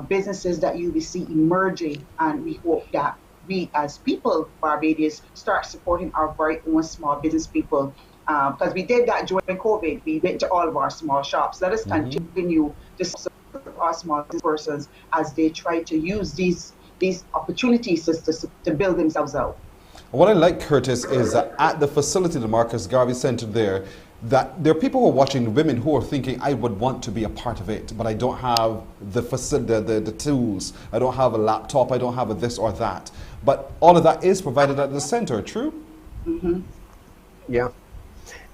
businesses that you will see emerging. And we hope that we as people, Barbados, start supporting our very own small business people. Because we did that during COVID. We went to all of our small shops. Let us continue to support our small business persons as they try to use these opportunities to build themselves out. What I like, Curtis, is that at the facility, the Marcus Garvey Center there, that there are people who are watching, women who are thinking, I would want to be a part of it, but I don't have the tools. I don't have a laptop. I don't have a this or that. But all of that is provided at the center, true? Mm-hmm. Yeah.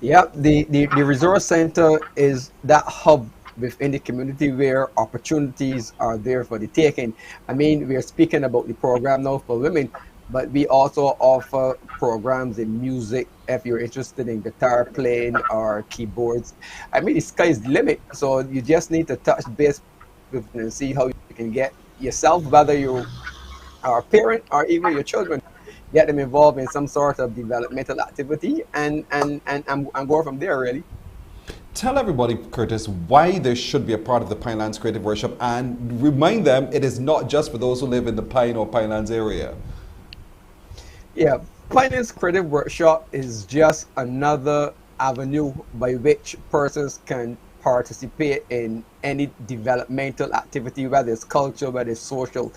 Yeah, the resource center is that hub within the community where opportunities are there for the taking. I mean, we are speaking about the program now for women, but we also offer programs in music if you're interested in guitar playing or keyboards. I mean, the sky is the limit. So you just need to touch base with them and see how you can get yourself, whether you are a parent or even your children, get them involved in some sort of developmental activity and go from there, really. Tell everybody, Curtis, why they should be a part of the Pinelands Creative Workshop, and remind them it is not just for those who live in the Pine or Pinelands area. Yeah, Pinelands Creative Workshop is just another avenue by which persons can participate in any developmental activity, whether it's culture, whether it's social.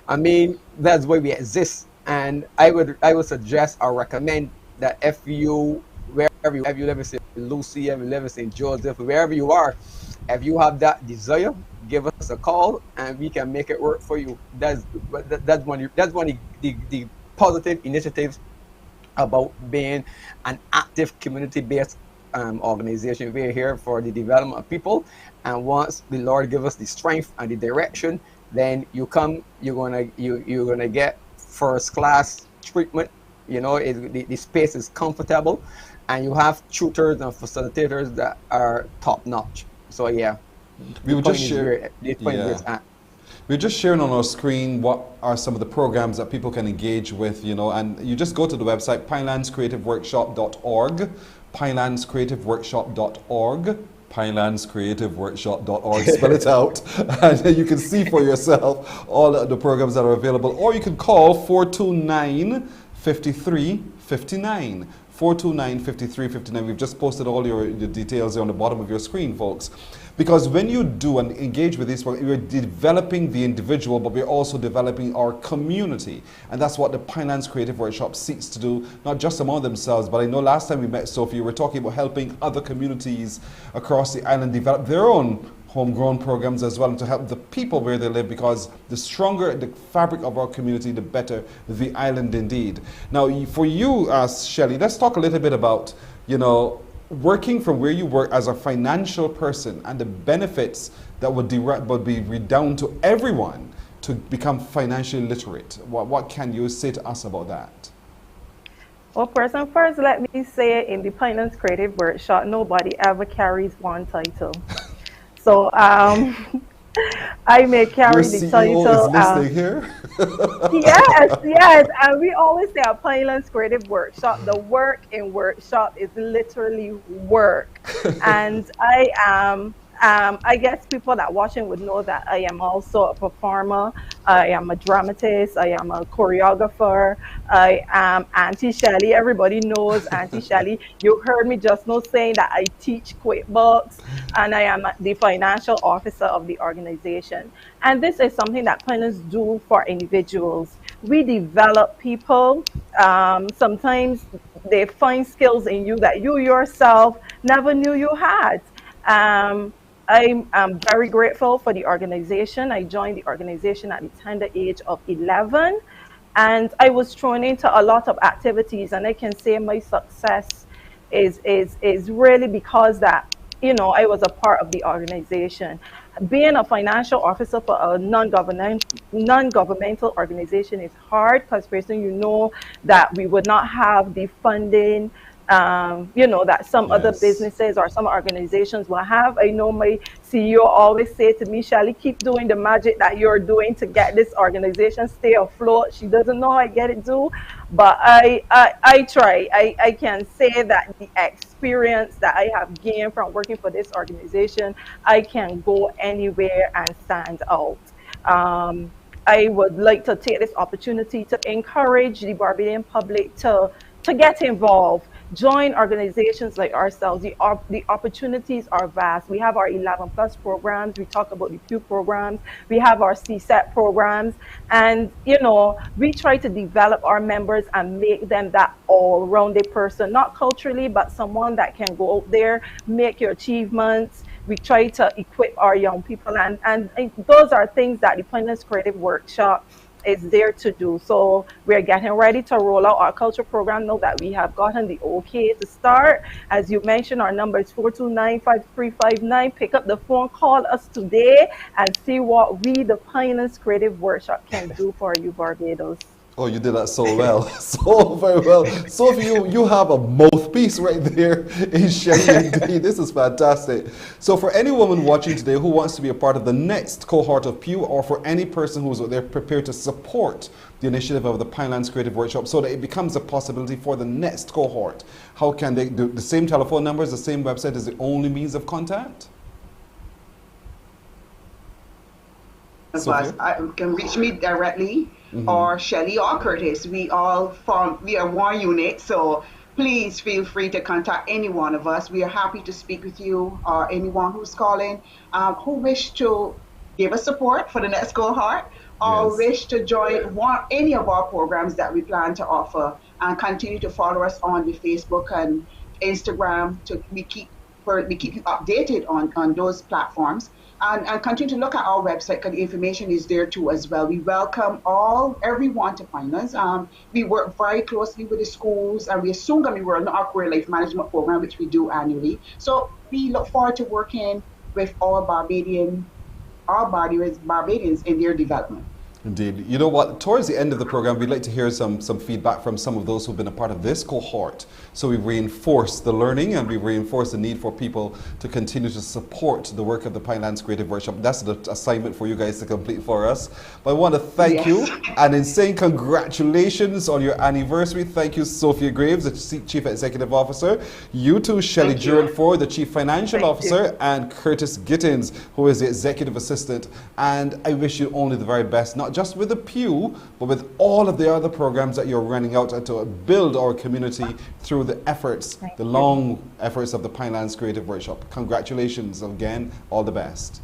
I mean, that's why we exist. And I would suggest or recommend that if you live in St. Lucie, if you live in St. Joseph, wherever you are, if you have that desire, give us a call and we can make it work for you. That's one of the positive initiatives about being an active community-based organization. We're here for the development of people, and once the Lord give us the strength and the direction, then you're gonna get first class treatment. You know, the space is comfortable, and you have tutors and facilitators that are top notch. So yeah, we were just sharing. We're just sharing on our screen what are some of the programs that people can engage with, you know, and you just go to the website pinelandscreativeworkshop.org, pinelandscreativeworkshop.org, pinelandscreativeworkshop.org, spell it out, and you can see for yourself all the programs that are available, or you can call 429-5359. 429-5359. We've just posted all your details on the bottom of your screen, folks. Because when you do and engage with these, we're developing the individual, but we're also developing our community. And that's what the Pinelands Creative Workshop seeks to do, not just among themselves, but I know last time we met, Sophie, we were talking about helping other communities across the island develop their own homegrown programs as well, and to help the people where they live, because the stronger the fabric of our community, the better the island indeed. Now, for you, Shelley, let's talk a little bit about, you know, working from where you work as a financial person and the benefits that would be redound to everyone to become financially literate. What can you say to us about that? Well, first, let me say in the Pinelands Creative Workshop, nobody ever carries one title. So I may carry Your the CEO title. Is listening here? Yes. And we always say at Pinelands Creative Workshop, the work in workshop is literally work. And I guess people that watching would know that I am also a performer. I am a dramatist. I am a choreographer. I am Auntie Shelley. Everybody knows Auntie Shelley. You heard me just now saying that I teach QuickBooks, and I am the financial officer of the organization. And this is something that Pinelands do for individuals. We develop people. Sometimes they find skills in you that you yourself never knew you had. I'm very grateful for the organization. I joined the organization at the tender age of 11, and I was thrown into a lot of activities, and I can say my success is really because that, you know, I was a part of the organization. Being a financial officer for a non-governmental organization is hard, because person, you know that we would not have the funding you know, that some other businesses or some organizations will have. I know my CEO always say to me, Shelley, keep doing the magic that you're doing to get this organization stay afloat. She doesn't know I get it do, but I try. I can say that the experience that I have gained from working for this organization, I can go anywhere and stand out. I would like to take this opportunity to encourage the Barbadian public to get involved. join organizations like ourselves. The opportunities are vast. We have our 11 plus programs. We talk about the Pew programs. We have our CSET programs. And, we try to develop our members and make them that all-rounded person, not culturally, but someone that can go out there, make your achievements. We try to equip our young people. And those are things that the Pointless Creative Workshop is there to do. So we're getting ready to roll out our culture program now that we have gotten the okay to start. As you mentioned, our number is 429-5359. Pick up the phone, call us today, and see what we, the Pioneers Creative Workshop, can do for you, Barbados. Oh, you did that so well, so very well. Sophie, you have a mouthpiece right there in Shelly indeed. This is fantastic. So for any woman watching today who wants to be a part of the next cohort of Pew, or for any person who's there prepared to support the initiative of the Pinelands Creative Workshop so that it becomes a possibility for the next cohort, how can they do? The same telephone numbers, the same website is the only means of contact? Can reach me directly, or Shelley or Curtis. We are one unit, so please feel free to contact any one of us. We are happy to speak with you or anyone who's calling, who wish to give us support for the next cohort, or wish to join any of our programs that we plan to offer, and continue to follow us on the Facebook and Instagram. We keep you updated on those platforms. And continue to look at our website, because the information is there too as well. We welcome everyone to find us. We work very closely with the schools, and we are soon going to be running our career life management program, which we do annually. So we look forward to working with all Barbadians in their development. Indeed. You know what? Towards the end of the program, we'd like to hear some feedback from some of those who've been a part of this cohort. So we reinforce the learning, and we reinforce the need for people to continue to support the work of the Pinelands Creative Workshop. That's the assignment for you guys to complete for us. But I want to thank you, and in saying congratulations on your anniversary, thank you, Sophia Graves, the Chief Executive Officer. You too, Shelley Duranford, the Chief Financial Officer, and Curtis Gittins, who is the Executive Assistant. And I wish you only the very best, not just with the Pew, but with all of the other programs that you're running out to build our community through the efforts, the long efforts of the Pinelands Creative Workshop. Congratulations again, all the best.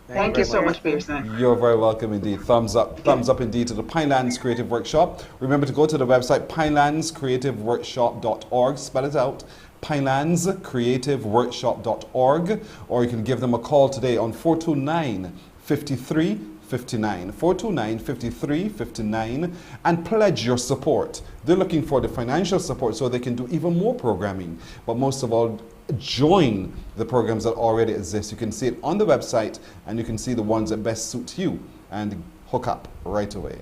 Thank you so much, Pearson. You're very welcome indeed. Thumbs up indeed to the Pinelands Creative Workshop. Remember to go to the website pinelandscreativeworkshop.org, spell it out, pinelandscreativeworkshop.org, or you can give them a call today on 429-5359, 429-5359, and pledge your support. They're looking for the financial support so they can do even more programming, but most of all, join the programs that already exist. You can see it on the website, and you can see the ones that best suit you and hook up right away.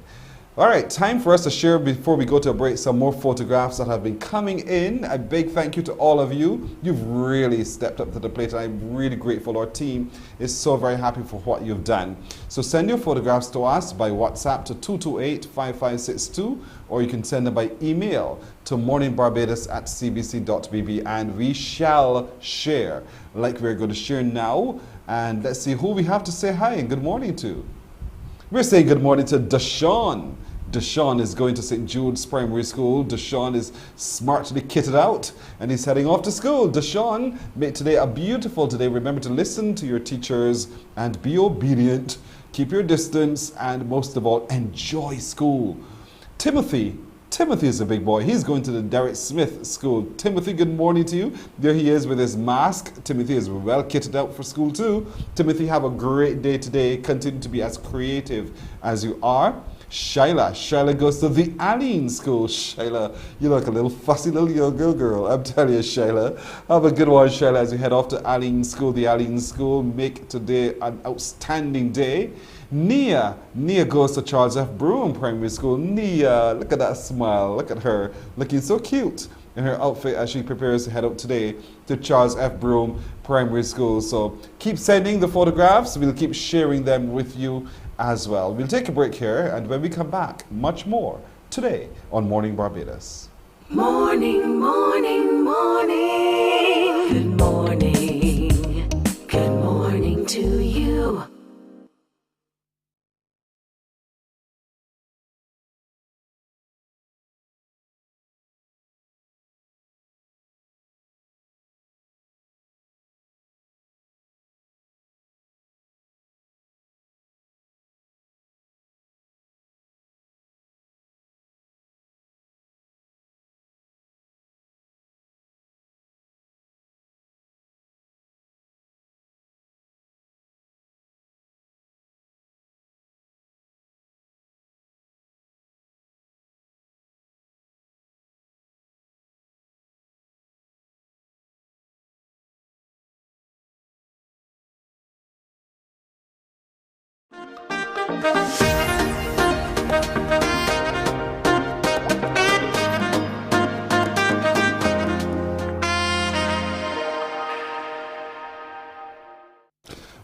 All right, time for us to share, before we go to a break, some more photographs that have been coming in. A big thank you to all of you. You've really stepped up to the plate, and I'm really grateful. Our team is so very happy for what you've done. So send your photographs to us by WhatsApp to 228-5562, or you can send them by email to morninbarbados@cbc.bb, and we shall share like we're going to share now. And let's see who we have to say hi and good morning to. We're saying good morning to Deshaun. Deshaun is going to St. Jude's Primary School. Deshaun is smartly kitted out, and he's heading off to school. Deshaun, make today a beautiful day. Remember to listen to your teachers and be obedient. Keep your distance, and most of all, enjoy school. Timothy is a big boy. He's going to the Derek Smith School. Timothy, good morning to you. There he is with his mask. Timothy is well kitted out for school too. Timothy, have a great day today. Continue to be as creative as you are. Shyla goes to the Aline School. Shyla, you look a little fussy little young girl. I'm telling you, Shyla. Have a good one, Shyla, as you head off to Aline School. The Aline School, make today an outstanding day. Nia goes to Charles F. Broom Primary School. Nia, look at that smile. Look at her, looking so cute in her outfit as she prepares to head out today to Charles F. Broom Primary School. So keep sending the photographs. We'll keep sharing them with you as well. We'll take a break here, and when we come back, much more today on Morning Barbados. Morning, morning, morning. Good morning. Good morning to you.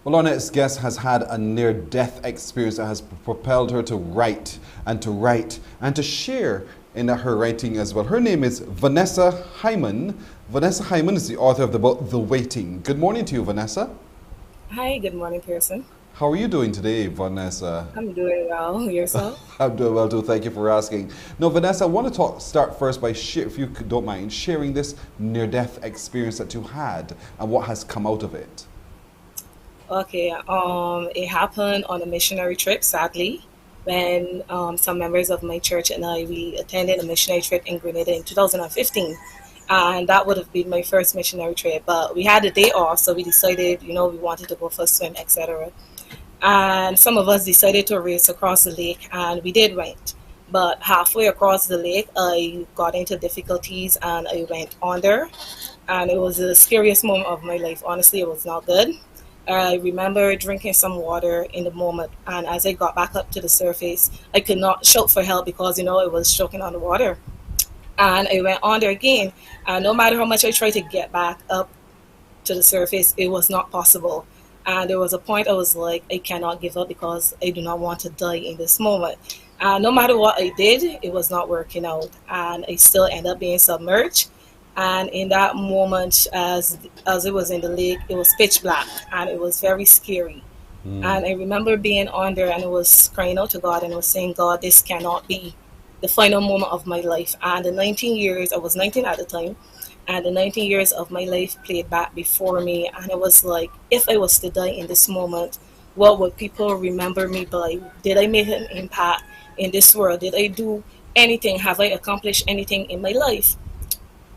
Well, our next guest has had a near-death experience that has propelled her to write and to write and to share in her writing as well. Her name is Vanessa Hyman. Vanessa Hyman is the author of the book The Waiting. Good morning to you, Vanessa. Hi, good morning, Pearson. How are you doing today, Vanessa? I'm doing well. Yourself? I'm doing well too. Thank you for asking. Now, Vanessa, I want to start first by, if you don't mind, sharing this near-death experience that you had and what has come out of it. Okay, it happened on a missionary trip, sadly, when some members of my church and we attended a missionary trip in Grenada in 2015. And that would have been my first missionary trip. But we had a day off, so we decided, we wanted to go for a swim, etc. And some of us decided to race across the lake, and we did went. But halfway across the lake, I got into difficulties and I went under. And it was the scariest moment of my life. Honestly, it was not good. I remember drinking some water in the moment, and as I got back up to the surface, I could not shout for help because, it was choking on the water. And I went under again, and no matter how much I tried to get back up to the surface, it was not possible. And there was a point I was like, I cannot give up because I do not want to die in this moment. And no matter what I did, it was not working out, and I still end up being submerged. And in that moment, as it was in the lake, it was pitch black and it was very scary. And I remember being under and I was crying out to God and I was saying, God, this cannot be the final moment of my life. And the 19 years, I was 19 at the time, and the 19 years of my life played back before me. And it was like, if I was to die in this moment, what would people remember me by? Did I make an impact in this world? Did I do anything? Have I accomplished anything in my life?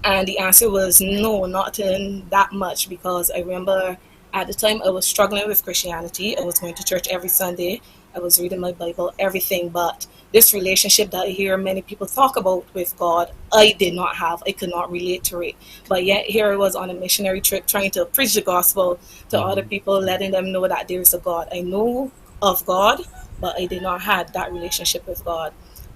And the answer was no, not in that much, because I remember at the time I was struggling with Christianity. I was going to church every Sunday. I was reading my Bible, everything. But this relationship that I hear many people talk about with God, I did not have. I could not relate to it. But yet here I was on a missionary trip trying to preach the gospel to other people, letting them know that there is a God. I know of God, but I did not have that relationship with God.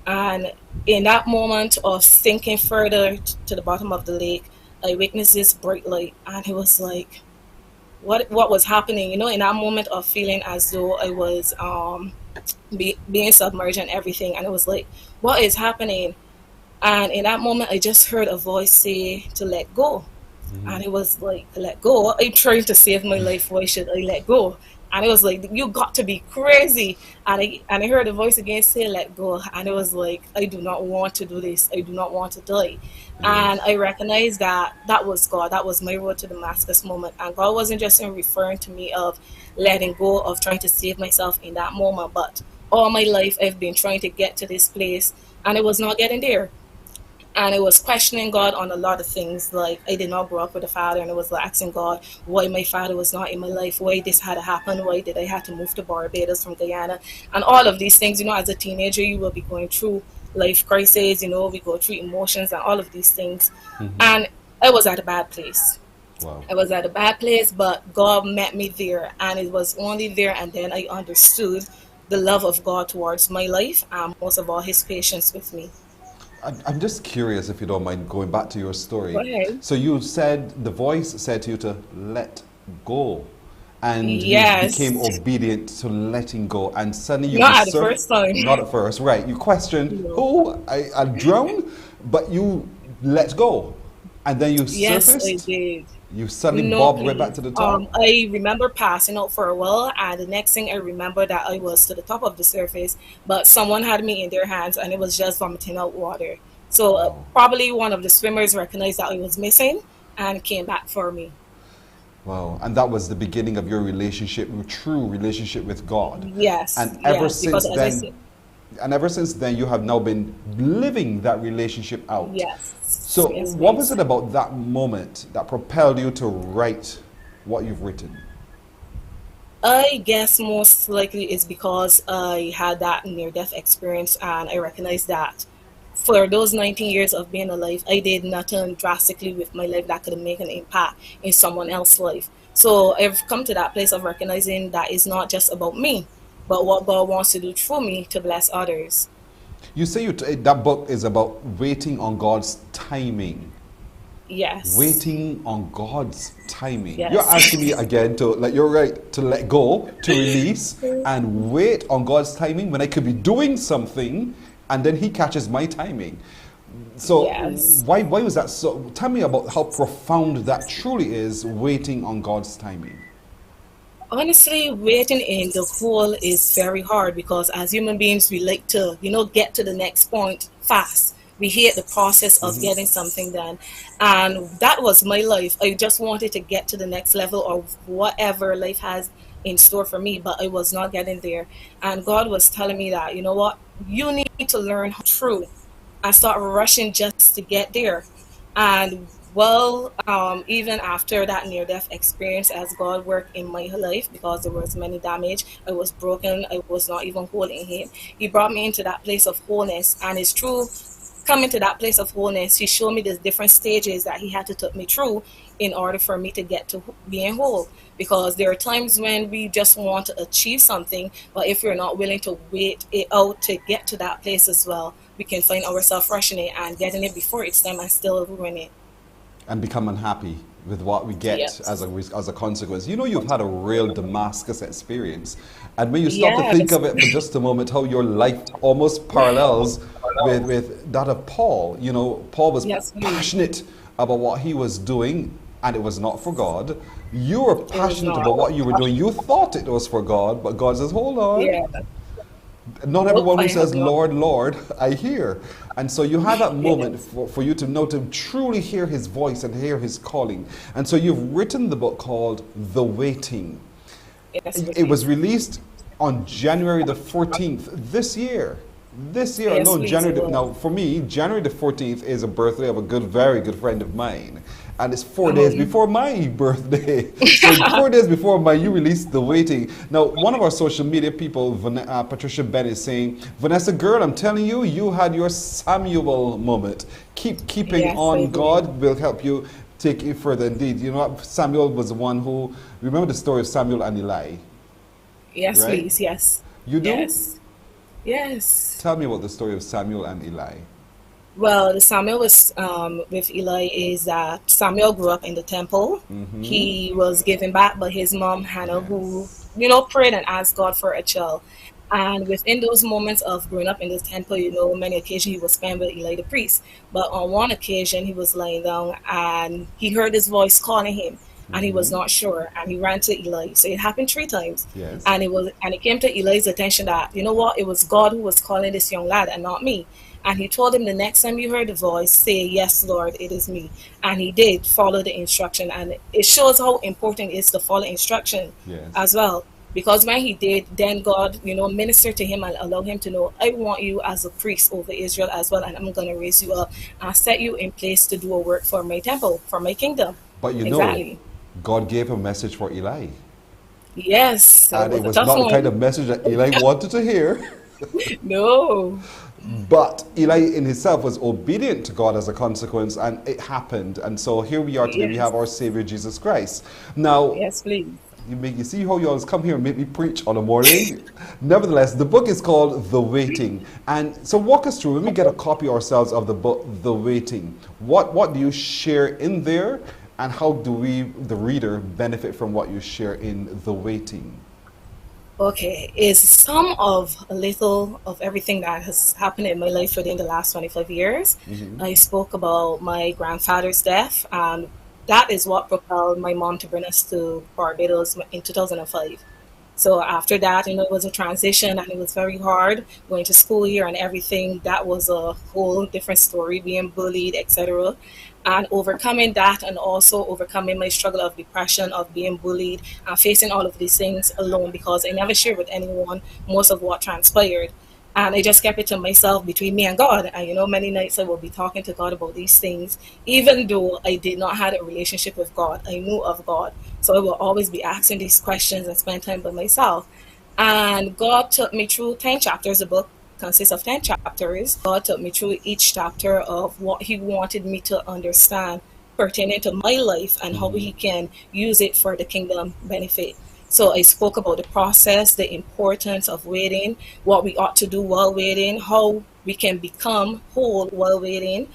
And in that moment of thinking further to the bottom of the lake, I witnessed this bright light, and it was like, what was happening? In that moment of feeling as though I was being submerged and everything, and it was like, what is happening? And in that moment, I just heard a voice say to let go. And it was like, let go? I'm trying to save my life. Why should I let go? And it was like, you got to be crazy. And I heard a voice again say, let go. And it was like, I do not want to do this. I do not want to die. And I recognized that that was God. That was my road to Damascus moment. And God wasn't just referring to me of letting go, of trying to save myself in that moment. But all my life, I've been trying to get to this place, and it was not getting there. And it was questioning God on a lot of things. Like, I did not grow up with a father, and it was asking God why my father was not in my life, why this had to happen, why did I have to move to Barbados from Guyana, and all of these things. As a teenager, you will be going through life crises, we go through emotions and all of these things. And I was at a bad place. Wow. I was at a bad place, but God met me there, and it was only there and then I understood the love of God towards my life, and most of all, his patience with me. I'm just curious, if you don't mind going back to your story. Go ahead. So you said, the voice said to you to let go. And Yes. you became obedient to letting go. And suddenly you Not at the first time. Not at first, right. You questioned, I drowned, but you let go. And then you Yes, surfaced. I did. You suddenly bobbed right back to the top. I remember passing out for a while, and the next thing I remember that I was to the top of the surface, but someone had me in their hands, and it was just vomiting out water. So probably one of the swimmers recognized that I was missing and came back for me. Wow. And that was the beginning of your relationship, your true relationship with God. Yes. And ever yes, since because as I then, said- and ever since then, you have now been living that relationship out. Yes. So Yes, what please. was it about that moment that propelled you to write what you've written? I guess most likely it's because I had that near-death experience, and I recognized that for those 19 years of being alive, I did nothing drastically with my life that could make an impact in someone else's life. So I've come to that place of recognizing that it's not just about me. but what God wants to do through me to bless others. You say that book is about waiting on God's timing. Yes. Waiting on God's timing. Yes. You're asking me again to you're right to let go, to release, and wait on God's timing when I could be doing something, and then He catches my timing. So yes. why was that so? Tell me about how profound that truly is, waiting on God's timing. Honestly, waiting in the hole is very hard because as human beings, we like to, get to the next point fast. We hate the process of getting something done. And that was my life. I just wanted to get to the next level of whatever life has in store for me, but I was not getting there. And God was telling me that, you know what, you need to learn through and start rushing just to get there. And even after that near-death experience, as God worked in my life, because there was many damage, I was broken, I was not even whole in Him. He brought me into that place of wholeness, and it's true. Coming to that place of wholeness, He showed me the different stages that He had to take me through in order for me to get to being whole. Because there are times when we just want to achieve something, but if we're not willing to wait it out to get to that place as well, we can find ourselves rushing it and getting it before it's time and still ruin it. And become unhappy with what we get as a consequence. You've had a real Damascus experience. And when you stop to think of it for just a moment, how your life almost parallels with that of Paul. Paul was passionate about what he was doing, and it was not for God. You were passionate about what you were doing. You thought it was for God, but God says, hold on. Yeah. Not everyone who says, Lord, Lord, I hear. And so you had that moment for you to know, to truly hear His voice and hear His calling. And so you've written the book called The Waiting. Yes, it was released on January the 14th this year. Now for me, January the 14th is a birthday of a very good friend of mine. And it's 4 days before my birthday. So 4 days before you released The Waiting. Now, one of our social media people, Patricia Ben, is saying, Vanessa, girl, I'm telling you, you had your Samuel moment. Keeping on. God will help you take it further. Indeed, Samuel was the one who, remember the story of Samuel and Eli? Yes, right? Please, yes. You do? Yes. Tell me about the story of Samuel and Eli. Well, the Samuel was with Eli is that Samuel grew up in the temple. Mm-hmm. He was given back by his mom, Hannah, who, prayed and asked God for a child. And within those moments of growing up in the temple, many occasions he was spent with Eli the priest. But on one occasion, he was lying down and he heard his voice calling him. And he was not sure, and he ran to Eli. So it happened 3 times. Yes. And it came to Eli's attention that, it was God who was calling this young lad and not me. And he told him, the next time you heard the voice, say, yes, Lord, it is me. And he did follow the instruction. And it shows how important it is to follow instruction as well. Because when he did, then God, ministered to him and allowed him to know, I want you as a priest over Israel as well, and I'm going to raise you up and set you in place to do a work for my temple, for my kingdom. But God gave a message for Eli. Yes. And it was not the kind of message that Eli wanted to hear. No. But Eli in himself was obedient to God as a consequence, and it happened. And so here we are today. We have our Savior Jesus Christ. Now, yes, please. You see how you always come here and make me preach on a morning? Nevertheless, the book is called The Waiting. And so walk us through, when we get a copy ourselves of the book, The Waiting, what do you share in there? And how do we, the reader, benefit from what you share in The Waiting? Okay, is some of a little of everything that has happened in my life within the last 25 years. Mm-hmm. I spoke about my grandfather's death, and that is what propelled my mom to bring us to Barbados in 2005. So after that, it was a transition, and it was very hard going to school here and everything. That was a whole different story, being bullied, etc. And overcoming that, and also overcoming my struggle of depression, of being bullied, and facing all of these things alone, because I never shared with anyone most of what transpired. And I just kept it to myself, between me and God. And many nights I will be talking to God about these things, even though I did not have a relationship with God. I knew of God. So I will always be asking these questions and spend time by myself. And God took me through 10 chapters. The book consists of 10 chapters. God took me through each chapter of what He wanted me to understand pertaining to my life and how He can use it for the kingdom benefit. So I spoke about the process, the importance of waiting, what we ought to do while waiting, how we can become whole while waiting,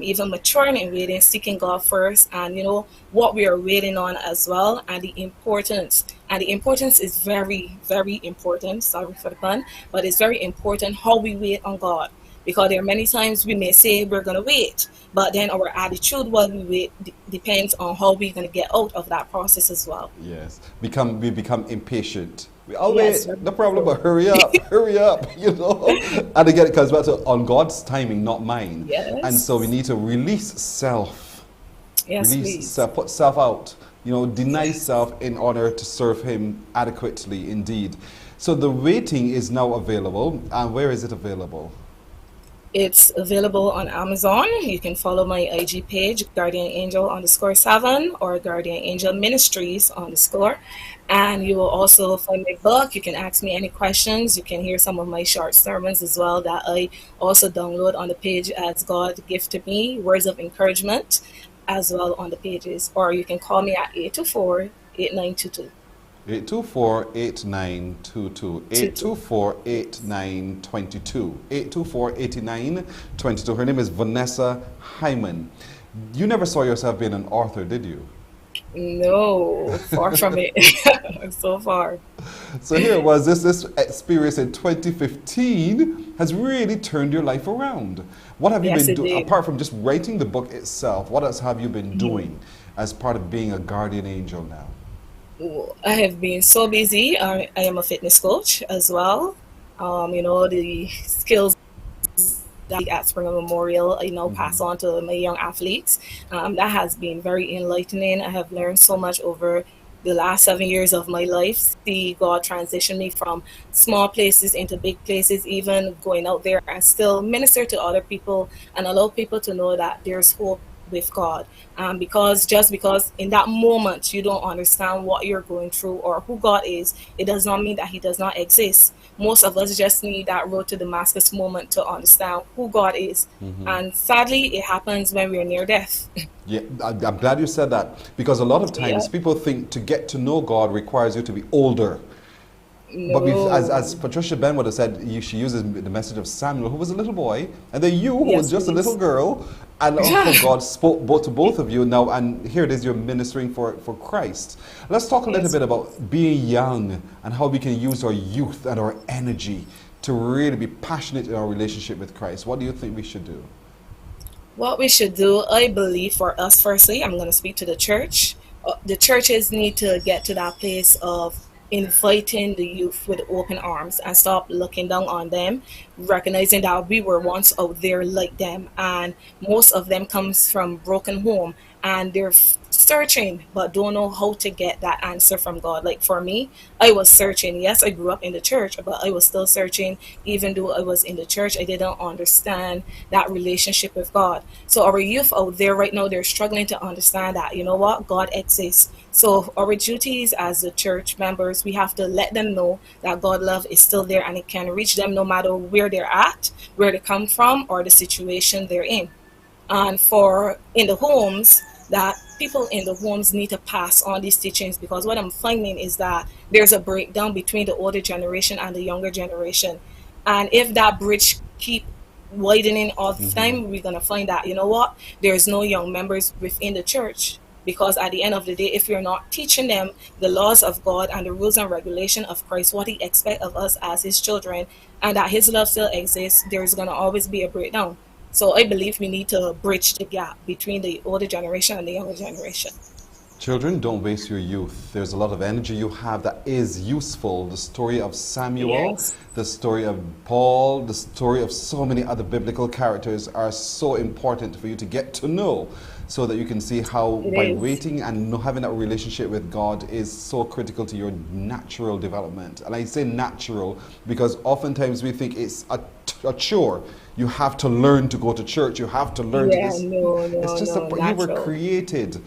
even maturing in waiting, seeking God first, and what we are waiting on as well, and the importance. And the importance is very, very important. Sorry for the pun, but it's very important how we wait on God. Because there are many times we may say we're going to wait, but then our attitude while we wait depends on how we're going to get out of that process as well. Yes, we become impatient. We always, no problem, but hurry up, hurry up, And again, it comes back to on God's timing, not mine. Yes. And so we need to release self. Yes, release please. self, put self out. Deny self in order to serve Him adequately, indeed. So the waiting is now available. And where is it available? It's available on Amazon. You can follow my IG page, Guardian Angel _7 or Guardian Angel Ministries _. And you will also find my book. You can ask me any questions. You can hear some of my short sermons as well that I also download on the page as God gifted me, words of encouragement as well on the pages. Or you can call me at 824-8922. 824-8922. 824-8922. 824-8922. Her name is Vanessa Hyman. You never saw yourself being an author, did you? No, far from it. So far. So here it was. This experience in 2015 has really turned your life around. What have you been doing, apart from just writing the book itself? What else have you been doing as part of being a guardian angel now? I have been so busy. I am a fitness coach as well. The skills that at Springer Memorial, I now pass on to my young athletes. That has been very enlightening. I have learned so much over the last 7 years of my life. See God transition me from small places into big places, even going out there and still minister to other people and allow people to know that there's hope with God. Because in that moment you don't understand what you're going through or who God is, it does not mean that He does not exist. Most of us just need that road to Damascus moment to understand who God is. And sadly, it happens when we're near death. Yeah, I'm glad you said that, because a lot of times people think to get to know God requires you to be older. No. But as Patricia Ben would have said, she uses the message of Samuel, who was a little boy, and then you, who was just a little girl, and God spoke to both of you now, and here it is, you're ministering for Christ. Let's talk a little bit about being young and how we can use our youth and our energy to really be passionate in our relationship with Christ. What do you think we should do? What we should do, I believe, for us, firstly, I'm going to speak to the church. The churches need to get to that place of inviting the youth with open arms and stop looking down on them, recognizing that we were once out there like them, and most of them comes from broken home, and they're searching but don't know how to get that answer from God. Like for me, I was searching. Yes, I grew up in the church, but I was still searching. Even though I was in the church, I didn't understand that relationship with God. So our youth out there right now, they're struggling to understand that, God exists. So our duties as the church members, we have to let them know that God love is still there and it can reach them no matter where they're at, where they come from, or the situation they're in. And for in the homes, that people in the homes need to pass on these teachings, because what I'm finding is that there's a breakdown between the older generation and the younger generation. And if that bridge keep widening all the time, we're going to find that, there's no young members within the church. Because at the end of the day, if you're not teaching them the laws of God and the rules and regulation of Christ, what He expects of us as His children, and that His love still exists, there's going to always be a breakdown. So I believe we need to bridge the gap between the older generation and the younger generation. Children, don't waste your youth. There's a lot of energy you have that is useful. The story of Samuel, the story of Paul, the story of so many other biblical characters are so important for you to get to know, so that you can see how by waiting and having that relationship with God is so critical to your natural development. And I say natural because oftentimes we think it's a chore. You have to learn to go to church. You have to learn to this. It's just you were created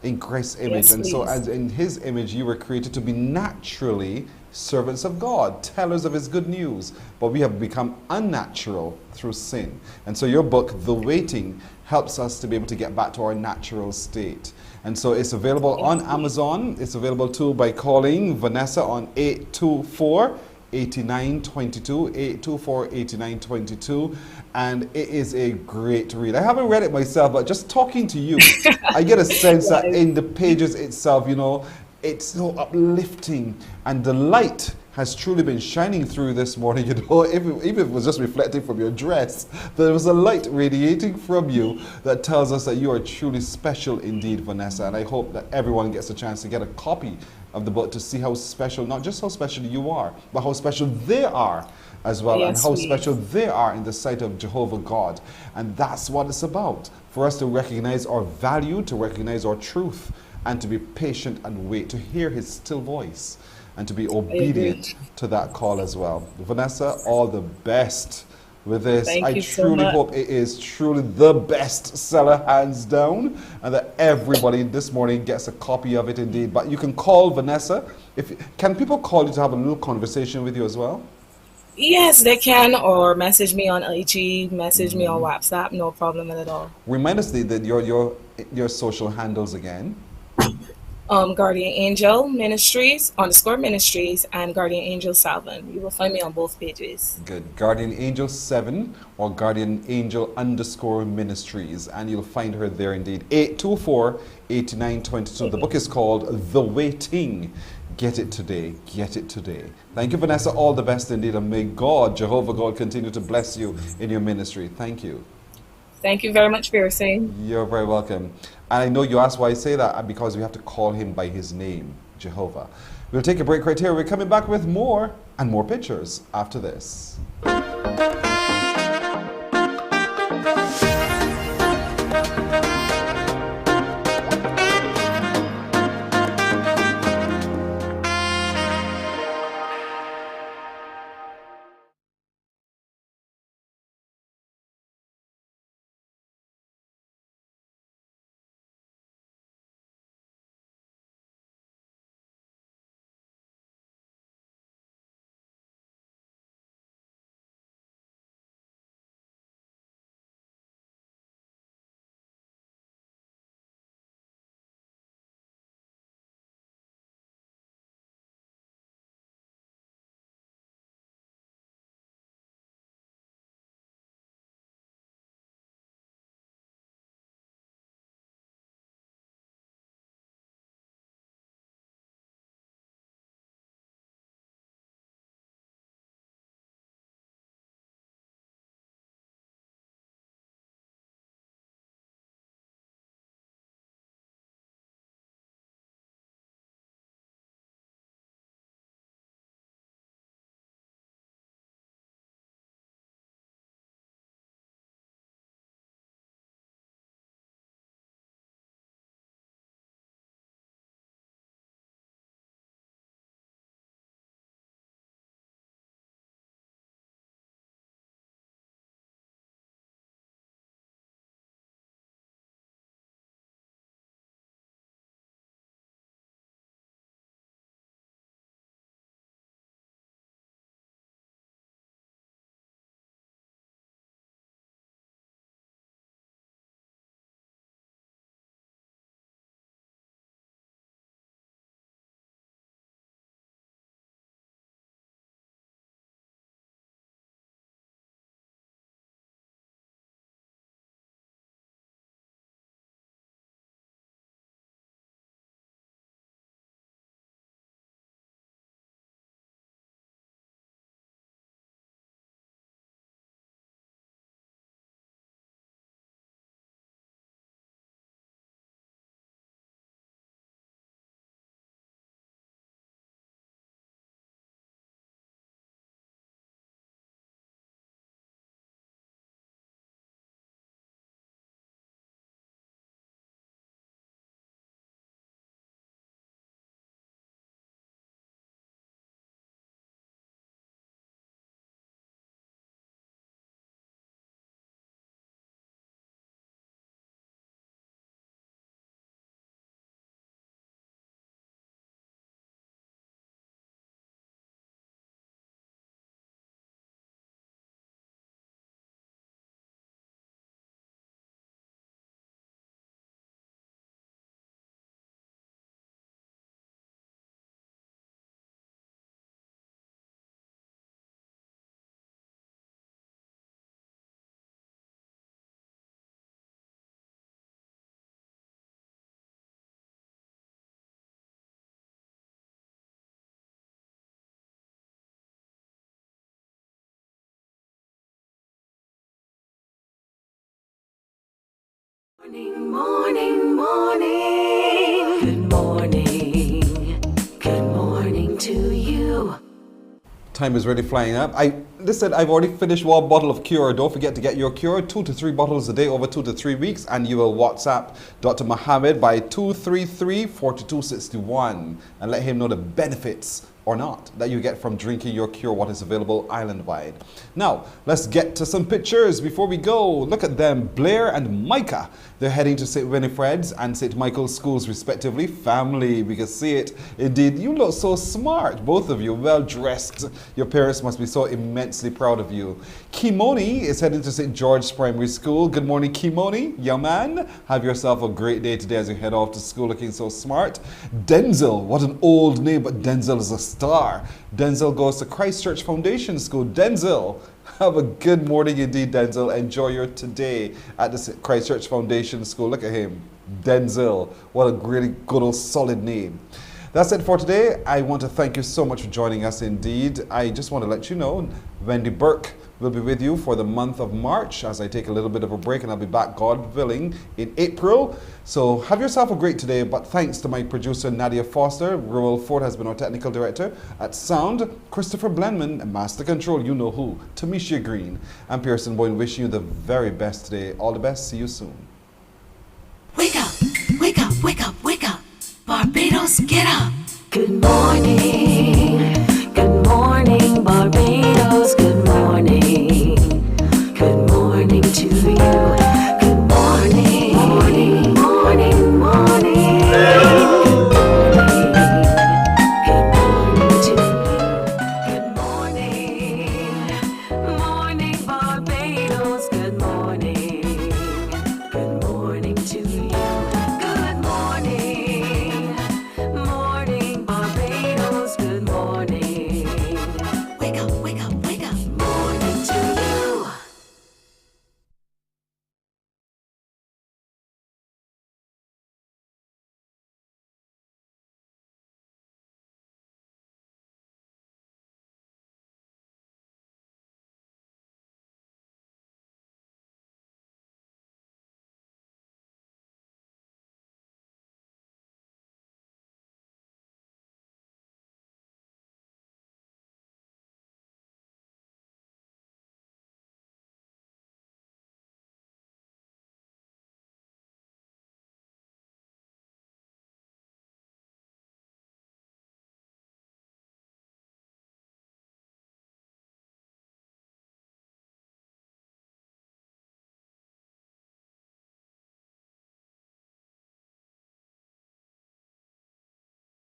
in Christ's image. So as in His image, you were created to be naturally servants of God, tellers of his good news, but we have become unnatural through sin. And so your book, The Waiting, helps us to be able to get back to our natural state. And so it's available on Amazon. It's available too by calling Vanessa on 824-8922, 824-8922. And it is a great read. I haven't read it myself, but just talking to you, I get a sense that in the pages itself, you know, it's so uplifting, and the light has truly been shining through this morning. You know, even if it was just reflecting from your dress, there was a light radiating from you that tells us that you are truly special indeed, Vanessa. And I hope that everyone gets a chance to get a copy of the book to see how special, not just how special you are, but how special they are as well, Yes, and how please. special they are in the sight of Jehovah God. And that's what it's about, for us to recognize our value, to recognize our truth, and to be patient and wait, to hear his still voice, and to be obedient to that call as well. Vanessa, all the best with this. Thank I you so truly much. hope it is truly the best seller, hands down, and that everybody this morning gets a copy of it indeed. But you can call Vanessa. Can people call you to have a little conversation with you as well? Yes, they can, or message me on IG, message me on WhatsApp, no problem at all. Remind us your social handles again. Guardian Angel Ministries, _ Ministries, and Guardian Angel 7. You will find me on both pages. Good. Guardian Angel 7 or Guardian Angel _ Ministries. And you'll find her there indeed. 824-8922. The book is called The Waiting. Get it today. Get it today. Thank you, Vanessa. All the best indeed. And may God, Jehovah God, continue to bless you in your ministry. Thank you. Thank you very much for your saying. You're very welcome. And I know you asked why I say that, because we have to call him by his name, Jehovah. We'll take a break right here. We're coming back with more and more pictures after this. Morning, morning. Good morning. Good morning to you. Time is really flying up. Listen, I've already finished one bottle of Cure. Don't forget to get your Cure, 2 to 3 bottles a day over 2 to 3 weeks, and you will WhatsApp Dr. Mohammed by 233-4261 and let him know the benefits or not that you get from drinking your Cure, what is available island-wide. Now, let's get to some pictures before we go. Look at them, Blair and Micah. They're heading to St. Winifred's and St. Michael's schools respectively. Family, we can see it. Indeed, you look so smart, both of you, well dressed. Your parents must be so immensely proud of you. Kimoni is heading to St. George's Primary School. Good morning, Kimoni. Young man, have yourself a great day today as you head off to school looking so smart. Denzel, what an old name, but Denzel is a star. Denzel goes to Christchurch Foundation School. Denzel, have a good morning indeed, Denzel. Enjoy your today at the Christchurch Foundation School. Look at him, Denzel. What a really good old solid name. That's it for today. I want to thank you so much for joining us indeed. I just want to let you know, Wendy Burke will be with you for the month of March as I take a little bit of a break, and I'll be back, God willing, in April. So have yourself a great day, but thanks to my producer, Nadia Foster. Roel Ford has been our technical director. At Sound, Christopher Blenman, and Master Control, you know who, Tamisha Green. I'm Pearson Boyne, wishing you the very best today. All the best. See you soon. Wake up, wake up, wake up, wake up. Barbados, get up. Good morning. Good morning, Barbados. Good morning.